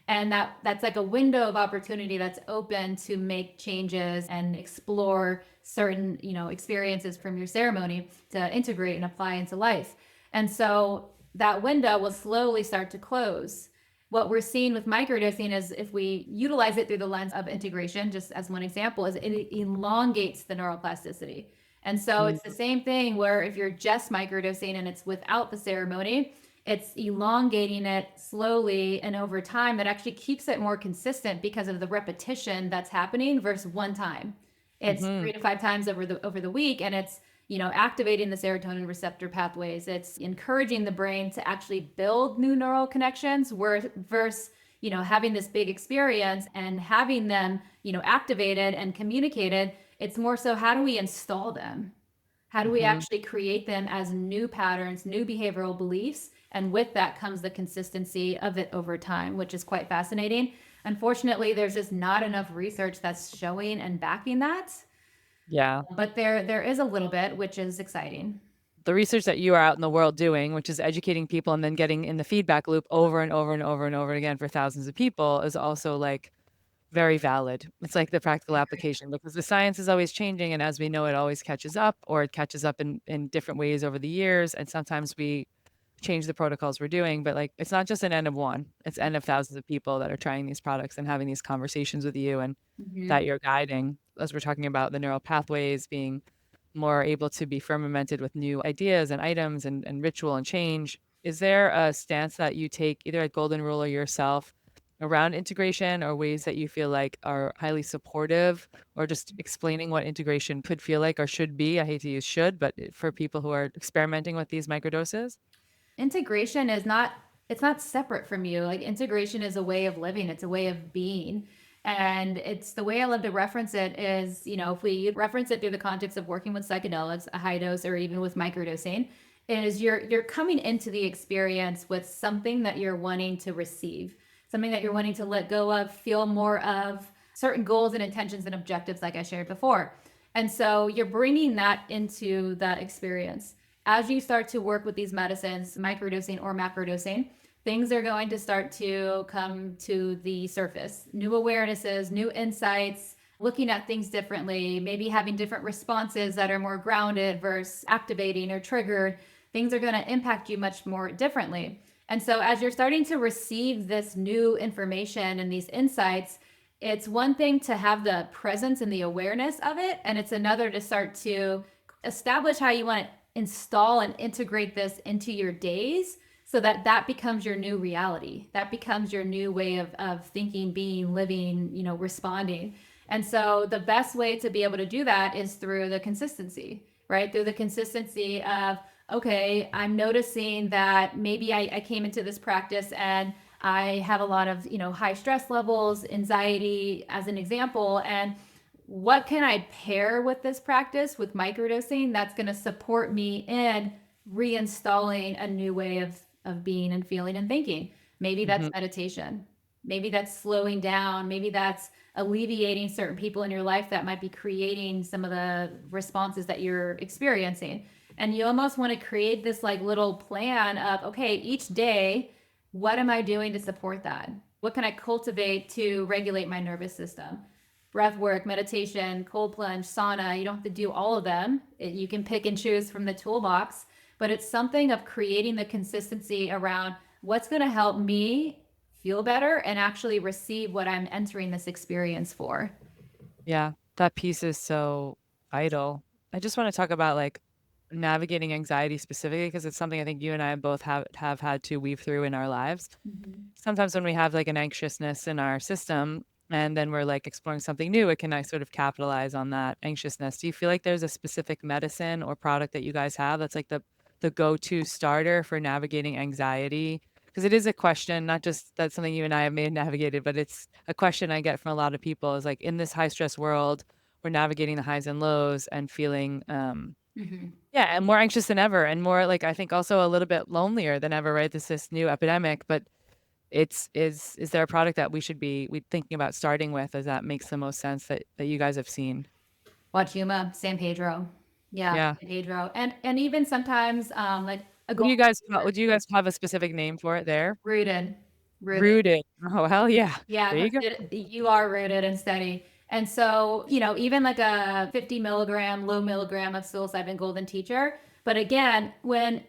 And that's like a window of opportunity that's open to make changes and explore certain, experiences from your ceremony to integrate and apply into life. And so that window will slowly start to close. What we're seeing with microdosing is if we utilize it through the lens of integration, just as one example, is it elongates the neuroplasticity. And so Mm. it's the same thing where if you're just microdosing and it's without the ceremony, it's elongating it slowly and over time that actually keeps it more consistent because of the repetition that's happening versus one time. It's Mhm. 3 to 5 times over the week, and it's activating the serotonin receptor pathways. It's encouraging the brain to actually build new neural connections versus having this big experience and having them activated and communicated. It's more so how do we install them? How do we Mhm. actually create them as new patterns, new behavioral beliefs? And with that comes the consistency of it over time, which is quite fascinating. Unfortunately, there's just not enough research that's showing and backing that. Yeah. But there is a little bit, which is exciting. The research that you are out in the world doing, which is educating people and then getting in the feedback loop over and over and over and over again for thousands of people is also like very valid. It's like the practical application because the science is always changing. And as we know, it always catches up or it catches up in different ways over the years. And sometimes we change the protocols we're doing, but like it's not just an N of one, it's N of thousands of people that are trying these products and having these conversations with you and Mhm. that you're guiding as we're talking about the neural pathways being more able to be fermented with new ideas and items and ritual and change. Is there a stance that you take either at Golden Rule or yourself around integration or ways that you feel like are highly supportive or just explaining what integration could feel like or should be? I hate to use should, but for people who are experimenting with these microdoses? Integration is not, it's not separate from you. Like integration is a way of living, it's a way of being. And it's the way I love to reference it is, if we reference it through the context of working with psychedelics, a high dose, or even with microdosing, is you're coming into the experience with something that you're wanting to receive, something that you're wanting to let go of, feel more of, certain goals and intentions and objectives, like I shared before. And so you're bringing that into that experience. As you start to work with these medicines, microdosing or macrodosing, things are going to start to come to the surface. New awarenesses, new insights, looking at things differently, maybe having different responses that are more grounded versus activating or triggered. Things are going to impact you much more differently. And so, as you're starting to receive this new information and these insights, it's one thing to have the presence and the awareness of it, and it's another to start to establish how you want to install and integrate this into your days so that that becomes your new reality. That becomes your new way of thinking, being, living, responding. And so the best way to be able to do that is through the consistency, right? Through the consistency of, okay, I'm noticing that maybe I came into this practice and I have a lot of, high stress levels, anxiety as an example. And what can I pair with this practice with microdosing that's going to support me in reinstalling a new way of being and feeling and thinking? Maybe that's Mhm. meditation. Maybe that's slowing down. Maybe that's alleviating certain people in your life that might be creating some of the responses that you're experiencing. And you almost want to create this like little plan of, okay, each day, what am I doing to support that? What can I cultivate to regulate my nervous system? Breath work, meditation, cold plunge, sauna. You don't have to do all of them. You can pick and choose from the toolbox, but it's something of creating the consistency around what's going to help me feel better and actually receive what I'm entering this experience for. Yeah, that piece is so vital. I just want to talk about like navigating anxiety specifically because it's something I think you and I both have had to weave through in our lives. Mhm. Sometimes when we have like an anxiousness in our system and then we're like exploring something new, it can like sort of capitalize on that anxiousness. Do you feel like there's a specific medicine or product that you guys have that's like the go-to starter for navigating anxiety? Because it is a question, not just that's something you and I have may have navigated, but it's a question I get from a lot of people is like in this high stress world, we're navigating the highs and lows and feeling Mhm. yeah, and more anxious than ever and more like I think also a little bit lonelier than ever, right? This new epidemic, but is there a product that we thinking about starting with as that makes the most sense that you guys have seen? Wachuma, San Pedro. Yeah, Yeah. San Pedro. And even sometimes like a What do gold you guys would you guys have a specific name for it there? rooted. Rooted. Rooted. Oh, hell yeah. Yeah, There you go. you are rooted and steady. And so, even like a 50 milligram, low milligram of psilocybin golden teacher. But again, when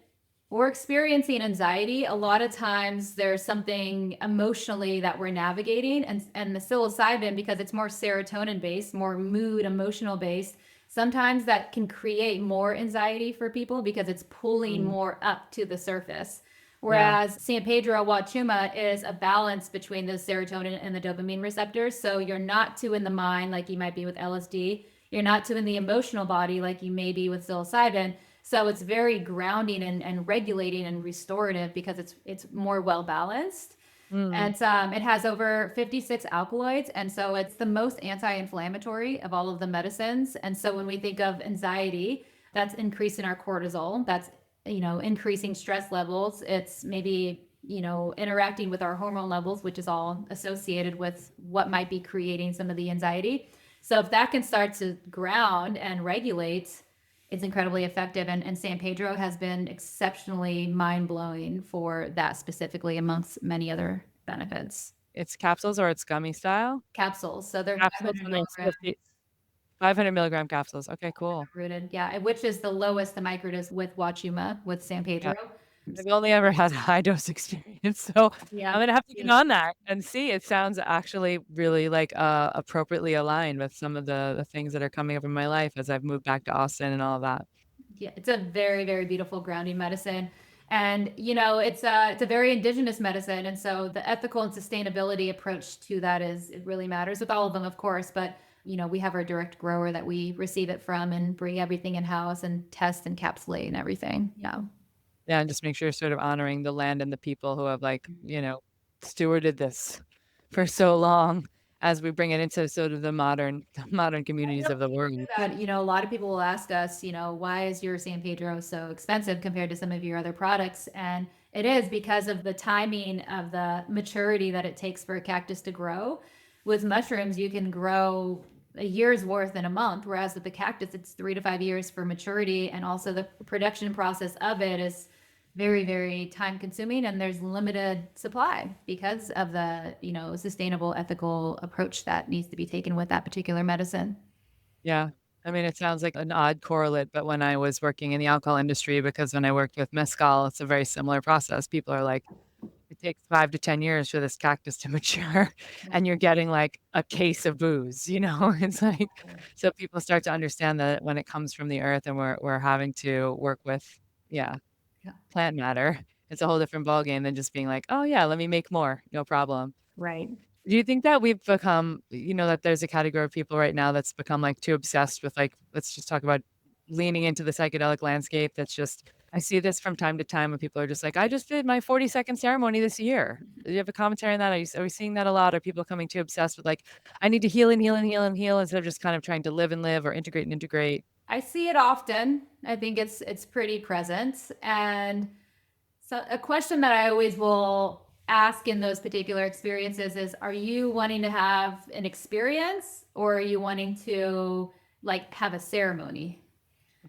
we're experiencing anxiety, a lot of times there's something emotionally that we're navigating. And the psilocybin, because it's more serotonin based, more mood, emotional based, sometimes that can create more anxiety for people because it's pulling Mm, more up to the surface. yeah. Whereas San Pedro Wachuma is a balance between the serotonin and the dopamine receptors. So you're not too in the mind like you might be with LSD. You're not too in the emotional body like you may be with psilocybin. So it's very grounding and regulating and restorative because it's more well balanced. Mm, And it has over 56 alkaloids. And so it's the most anti inflammatory of all of the medicines. And so when we think of anxiety, that's increasing our cortisol, that's, increasing stress levels. It's maybe, interacting with our hormone levels, which is all associated with what might be creating some of the anxiety. So if that can start to ground and regulate, it's incredibly effective. And San Pedro has been exceptionally mind-blowing for that specifically, amongst many other benefits. It's capsules or it's gummy style? Capsules. So they're Capsules 500 and it's milligrams 500 milligram capsules. Okay, cool. rooted. Yeah. Which is the lowest the microdose with Wachuma, with San Yeah. Pedro. I've only ever had high dose experience, so Yeah. I'm gonna have to get on that and see. It sounds actually really like appropriately aligned with some of the things that are coming up in my life as I've moved back to Austin and all of that. Yeah, it's a very, very beautiful grounding medicine. And it's a very indigenous medicine. And so the ethical and sustainability approach to that is it really matters with all of them, of course. But we have our direct grower that we receive it from and bring everything in house and test and encapsulate and everything. Yeah. Yeah, and just make sure you're sort of honoring the land and the people who have stewarded this for so long as we bring it into sort of the modern communities of the world. That, a lot of people will ask us, why is your San Pedro so expensive compared to some of your other products? And it is because of the timing of the maturity that it takes for a cactus to grow. With mushrooms, you can grow a year's worth in a month, whereas with the cactus, it's 3 to 5 years for maturity. And also the production process of it is very, very time consuming, and there's limited supply because of the, sustainable, ethical approach that needs to be taken with that particular medicine. Yeah. I mean, it sounds like an odd correlate, but when I was working in the alcohol industry, because when I worked with mezcal, it's a very similar process. People are like, it takes 5 to 10 years for this cactus to mature, and you're getting like a case of booze, It's like, so people start to understand that when it comes from the earth and we're having to work with, yeah, plant matter, it's a whole different ballgame than just being like, oh yeah, let me make more, no problem. Right. Do you think that we've become, that there's a category of people right now that's become like too obsessed with like, let's just talk about leaning into the psychedelic landscape? That's just, I see this from time to time when people are just like, I just did my 40-second ceremony this year. Do you have a commentary on that? Are we seeing that a lot? Are people becoming too obsessed with like, I need to heal and heal and heal and heal instead of just kind of trying to live and live or integrate and integrate? I see it often. I think it's pretty present. And so a question that I always will ask in those particular experiences is, are you wanting to have an experience, or are you wanting to like have a ceremony?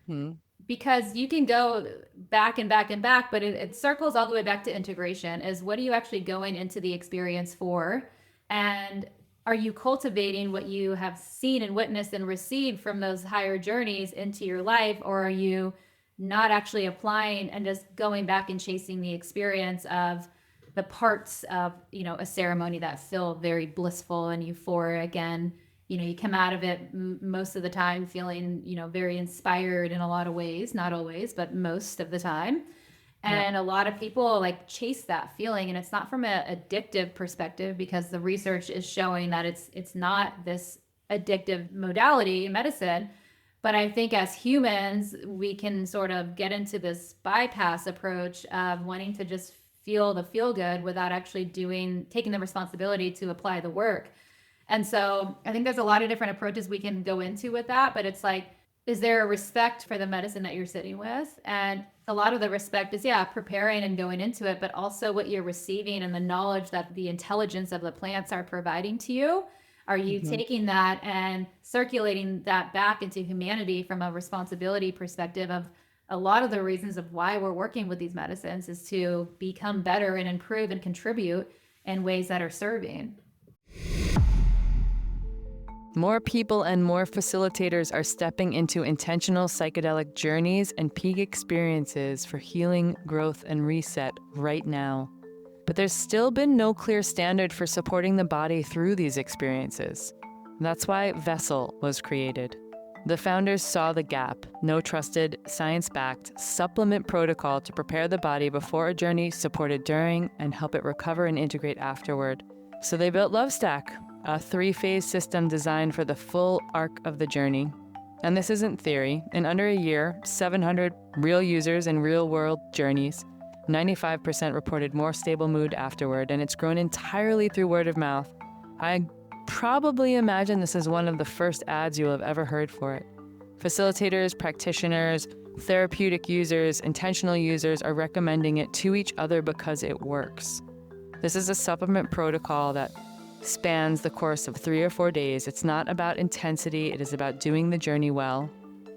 Hmm. Because you can go back and back and back, but it circles all the way back to integration. Is what are you actually going into the experience for? And are you cultivating what you have seen and witnessed and received from those higher journeys into your life? Or are you not actually applying and just going back and chasing the experience of the parts of, a ceremony that feel very blissful and euphoric? And, you come out of it most of the time feeling, very inspired in a lot of ways, not always, but most of the time. And a lot of people like chase that feeling, and it's not from an addictive perspective, because the research is showing that it's not this addictive modality in medicine. But I think as humans, we can sort of get into this bypass approach of wanting to just feel the feel good without actually taking the responsibility to apply the work. And so I think there's a lot of different approaches we can go into with that, but it's like, is there a respect for the medicine that you're sitting with? And a lot of the respect is, preparing and going into it, but also what you're receiving and the knowledge that the intelligence of the plants are providing to you. Are you taking that and circulating that back into humanity from a responsibility perspective of a lot of the reasons of why we're working with these medicines is to become better and improve and contribute in ways that are serving. More people and more facilitators are stepping into intentional psychedelic journeys and peak experiences for healing, growth, and reset right now. But there's still been no clear standard for supporting the body through these experiences. That's why Vessel was created. The founders saw the gap: no trusted, science-backed supplement protocol to prepare the body before a journey, supported during, and help it recover and integrate afterward. So they built Lovestack, a 3-phase system designed for the full arc of the journey. And this isn't theory. In under a year, 700 real users in real-world journeys, 95% reported more stable mood afterward, and it's grown entirely through word of mouth. I probably imagine this is one of the first ads you'll have ever heard for it. Facilitators, practitioners, therapeutic users, intentional users are recommending it to each other because it works. This is a supplement protocol that spans the course of 3 or 4 days. It's not about intensity, it is about doing the journey well.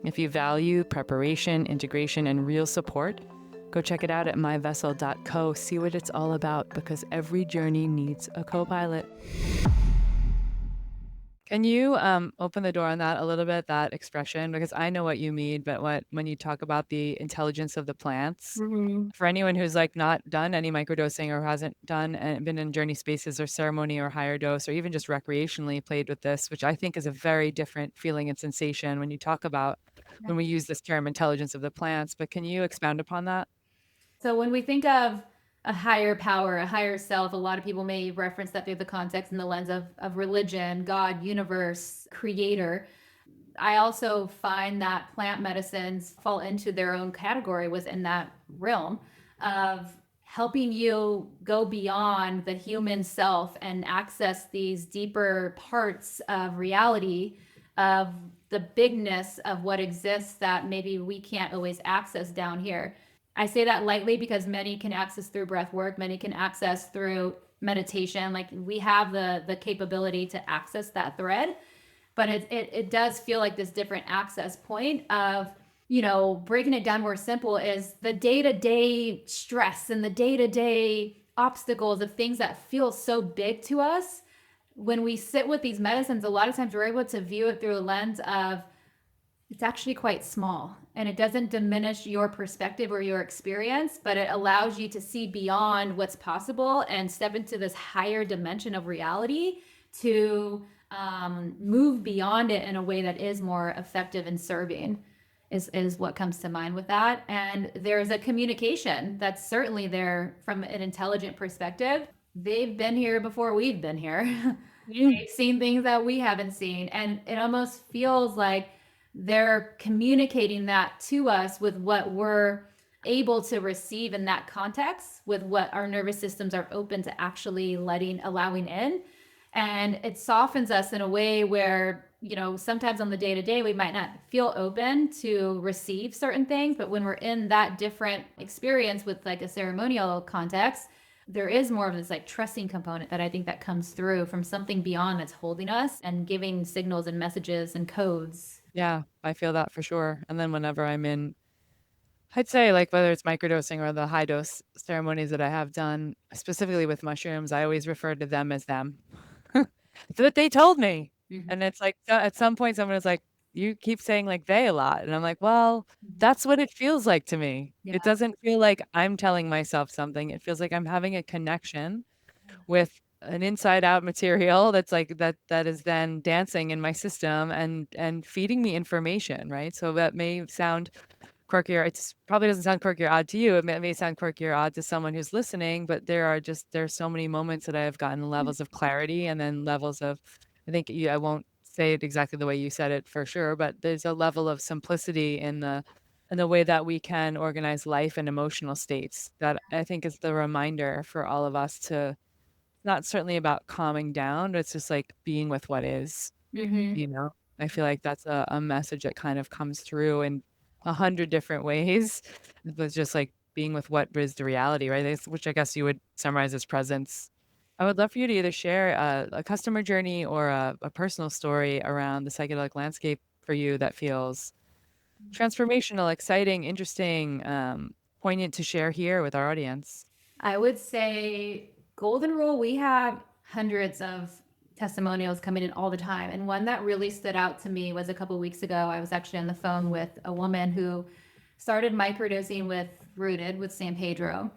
If you value preparation, integration, and real support, go check it out at myvessel.co. See what it's all about, because every journey needs a co-pilot. Can you open the door on that a little bit, that expression? Because I know what you mean, but when you talk about the intelligence of the plants, for anyone who's like not done any microdosing or hasn't done and been in journey spaces or ceremony or higher dose or even just recreationally played with this, which I think is a very different feeling and sensation when you talk about when we use this term intelligence of the plants. But can you expound upon that? So when we think of a higher power, a higher self, a lot of people may reference that through the context and the lens of religion, God, universe, creator. I also find that plant medicines fall into their own category within that realm of helping you go beyond the human self and access these deeper parts of reality, of the bigness of what exists that maybe we can't always access down here. I say that lightly because many can access through breath work, many can access through meditation. Like we have the capability to access that thread, but it does feel like this different access point of, breaking it down more simple is the day-to-day stress and the day-to-day obstacles of things that feel so big to us. When we sit with these medicines, a lot of times we're able to view it through a lens of it's actually quite small, and it doesn't diminish your perspective or your experience, but it allows you to see beyond what's possible and step into this higher dimension of reality to move beyond it in a way that is more effective and serving is what comes to mind with that. And there's a communication that's certainly there from an intelligent perspective. They've been here before we've been here. They've seen things that we haven't seen, and it almost feels like they're communicating that to us with what we're able to receive in that context, with what our nervous systems are open to actually allowing in. And it softens us in a way where, sometimes on the day to day, we might not feel open to receive certain things. But when we're in that different experience with like a ceremonial context, there is more of this like trusting component that I think that comes through from something beyond that's holding us and giving signals and messages and codes. Yeah, I feel that for sure. And then whenever I'm in, I'd say like whether it's microdosing or the high dose ceremonies that I have done, specifically with mushrooms, I always refer to them as them. That's what they told me. And it's like at some point someone was like, you keep saying like they a lot. And I'm like, well, that's what it feels like to me. Yeah. It doesn't feel like I'm telling myself something. It feels like I'm having a connection with an inside out material that's like that is then dancing in my system and feeding me information, right? So that may sound quirky, or it's probably doesn't sound quirky or odd to you. It may sound quirky or odd to someone who's listening, but there's so many moments that I have gotten levels of clarity and then levels of, I won't say it exactly the way you said it for sure, but there's a level of simplicity in the way that we can organize life and emotional states that I think is the reminder for all of us to not certainly about calming down, but it's just like being with what is, you know? I feel like that's a message that kind of comes through in 100 different ways. It was just like being with what is the reality, right? Which I guess you would summarize as presence. I would love for you to either share a customer journey or a personal story around the psychedelic landscape for you that feels transformational, exciting, interesting, poignant to share here with our audience. I would say Golden Rule, we have hundreds of testimonials coming in all the time. And one that really stood out to me was a couple of weeks ago. I was actually on the phone with a woman who started microdosing with Rooted with San Pedro.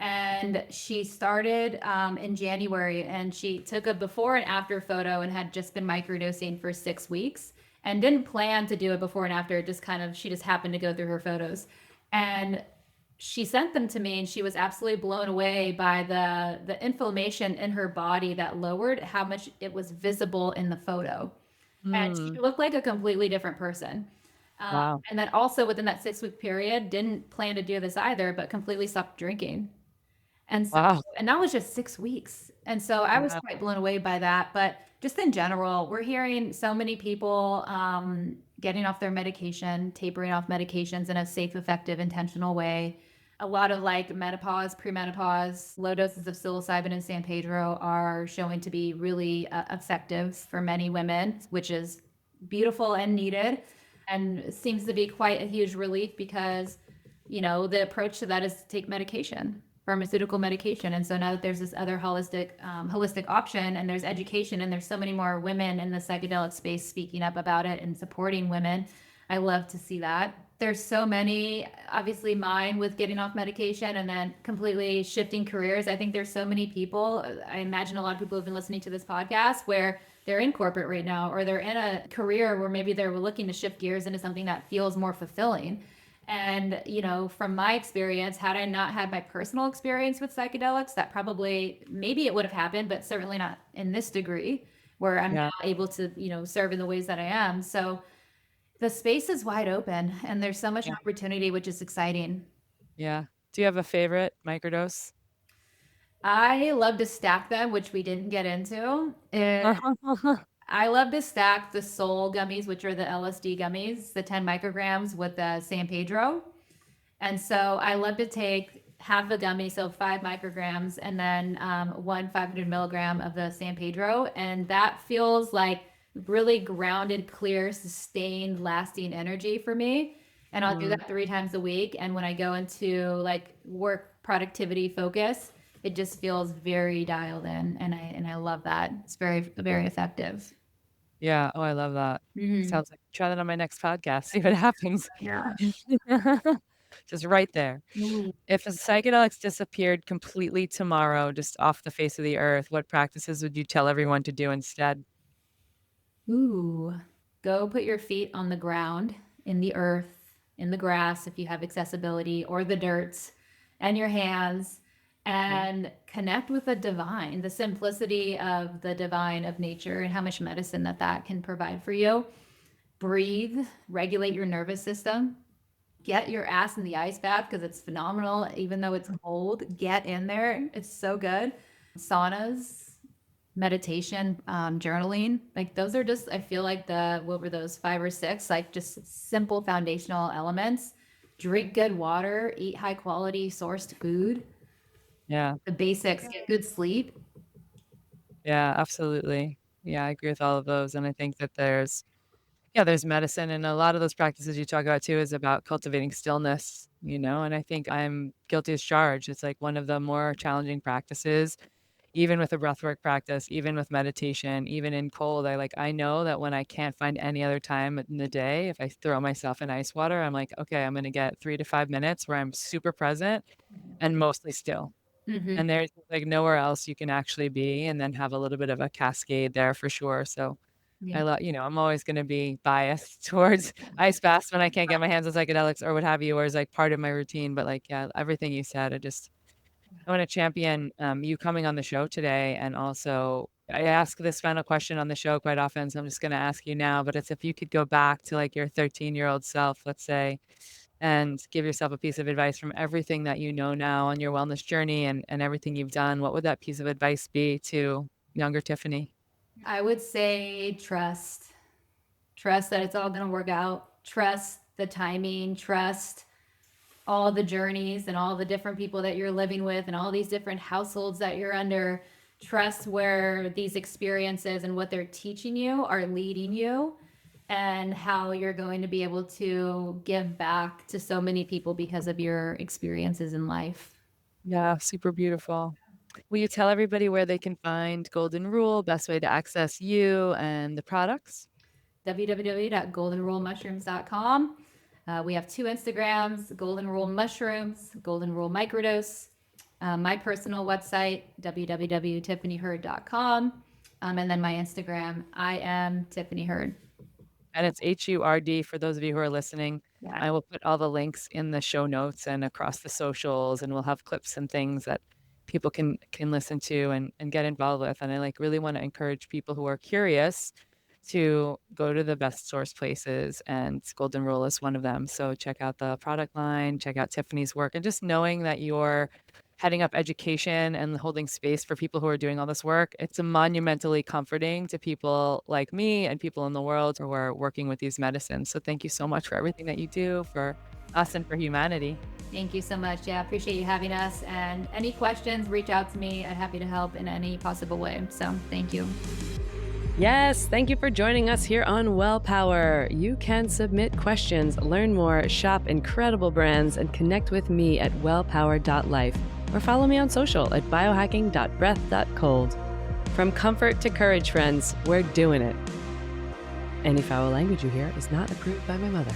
And she started in January, and she took a before and after photo and had just been microdosing for 6 weeks and didn't plan to do it before and after. She just happened to go through her photos. And she sent them to me, and she was absolutely blown away by the inflammation in her body that lowered how much it was visible in the photo. And she looked like a completely different person. Wow. And then also within that 6-week period, didn't plan to do this either, but completely stopped drinking. And so, Wow. and that was just 6 weeks. And so I was quite blown away by that. But just in general, we're hearing so many people getting off their medication, tapering off medications in a safe, effective, intentional way. A lot of like menopause, premenopause, low doses of psilocybin and San Pedro are showing to be really effective for many women, which is beautiful and needed, and seems to be quite a huge relief because, the approach to that is to take medication, pharmaceutical medication. And so now that there's this other holistic option, and there's education, and there's so many more women in the psychedelic space speaking up about it and supporting women, I love to see that. There's so many, obviously mine with getting off medication and then completely shifting careers. I think there's so many people, I imagine a lot of people have been listening to this podcast where they're in corporate right now, or they're in a career where maybe they're looking to shift gears into something that feels more fulfilling. And, from my experience, had I not had my personal experience with psychedelics, that probably, maybe it would have happened, but certainly not in this degree where I'm Yeah. now able to, serve in the ways that I am. So the space is wide open and there's so much Yeah. opportunity, which is exciting. Yeah. Do you have a favorite microdose? I love to stack them, which we didn't get into. I love to stack the soul gummies, which are the LSD gummies, the 10 micrograms with the San Pedro. And so I love to take half a gummy, so 5 micrograms, and then one 500 milligram of the San Pedro. And that feels like really grounded, clear, sustained, lasting energy for me. And I'll do that 3 times a week. And when I go into like work productivity focus, it just feels very dialed in. And I love that. It's very, very effective. Yeah. Oh, I love that. Mhm. Sounds like try that on my next podcast. See what happens. Yeah. Just right there. Mhm. If the psychedelics disappeared completely tomorrow, just off the face of the earth, what practices would you tell everyone to do instead? Ooh, go put your feet on the ground, in the earth, in the grass, if you have accessibility, or the dirt, and your hands, and connect with the divine, the simplicity of the divine of nature, and how much medicine that can provide for you. Breathe, regulate your nervous system. Get your ass in the ice bath because it's phenomenal, even though it's cold. Get in there, it's so good. Saunas, meditation, journaling, like those are just, I feel like what were those 5 or 6, like just simple foundational elements. Drink good water, eat high quality sourced food, Yeah. the basics, get good sleep. Yeah, absolutely. Yeah, I agree with all of those. And I think that there's medicine, and a lot of those practices you talk about too is about cultivating stillness, and I think I'm guilty as charged. It's like one of the more challenging practices, even with a breathwork practice, even with meditation, even in cold. I know that when I can't find any other time in the day, if I throw myself in ice water, I'm like, okay, I'm going to get 3 to 5 minutes where I'm super present and mostly still. Mm-hmm. And there's like nowhere else you can actually be, and then have a little bit of a cascade there for sure. So Yeah. I'm always going to be biased towards ice baths when I can't get my hands on psychedelics or what have you, or as like part of my routine. But like, yeah, everything you said, I want to champion you coming on the show today. And also, I ask this final question on the show quite often, so I'm just going to ask you now. But it's if you could go back to like your 13-year-old self, let's say, and give yourself a piece of advice from everything that you know now on your wellness journey and everything you've done, what would that piece of advice be to younger Tiffany? I would say trust that it's all going to work out, trust the timing, trust all the journeys and all the different people that you're living with and all these different households that you're under. Trust where these experiences and what they're teaching you are leading you, and how you're going to be able to give back to so many people because of your experiences in life. Yeah, super beautiful. Will you tell everybody where they can find Golden Rule, best way to access you and the products? www.goldenrulemushrooms.com. We have 2 Instagrams, Golden Rule Mushrooms, Golden Rule Microdose. My personal website, www.tiffanyhurd.com. And then my Instagram, I am Tiffany Hurd. And it's HURD for those of you who are listening. Yeah. I will put all the links in the show notes and across the socials, and we'll have clips and things that people can listen to and get involved with. And I like really want to encourage people who are curious to go to the best source places, and Golden Rule is one of them. So check out the product line, check out Tiffany's work, and just knowing that you're heading up education and holding space for people who are doing all this work, it's monumentally comforting to people like me and people in the world who are working with these medicines. So thank you so much for everything that you do, for us and for humanity. Thank you so much. Yeah, appreciate you having us. And any questions, reach out to me. I'm happy to help in any possible way. So thank you. Yes, thank you for joining us here on Well Power. You can submit questions, learn more, shop incredible brands, and connect with me at wellpower.life or follow me on social at biohacking.breath.cold. From comfort to courage, friends, we're doing it. Any foul language you hear is not approved by my mother.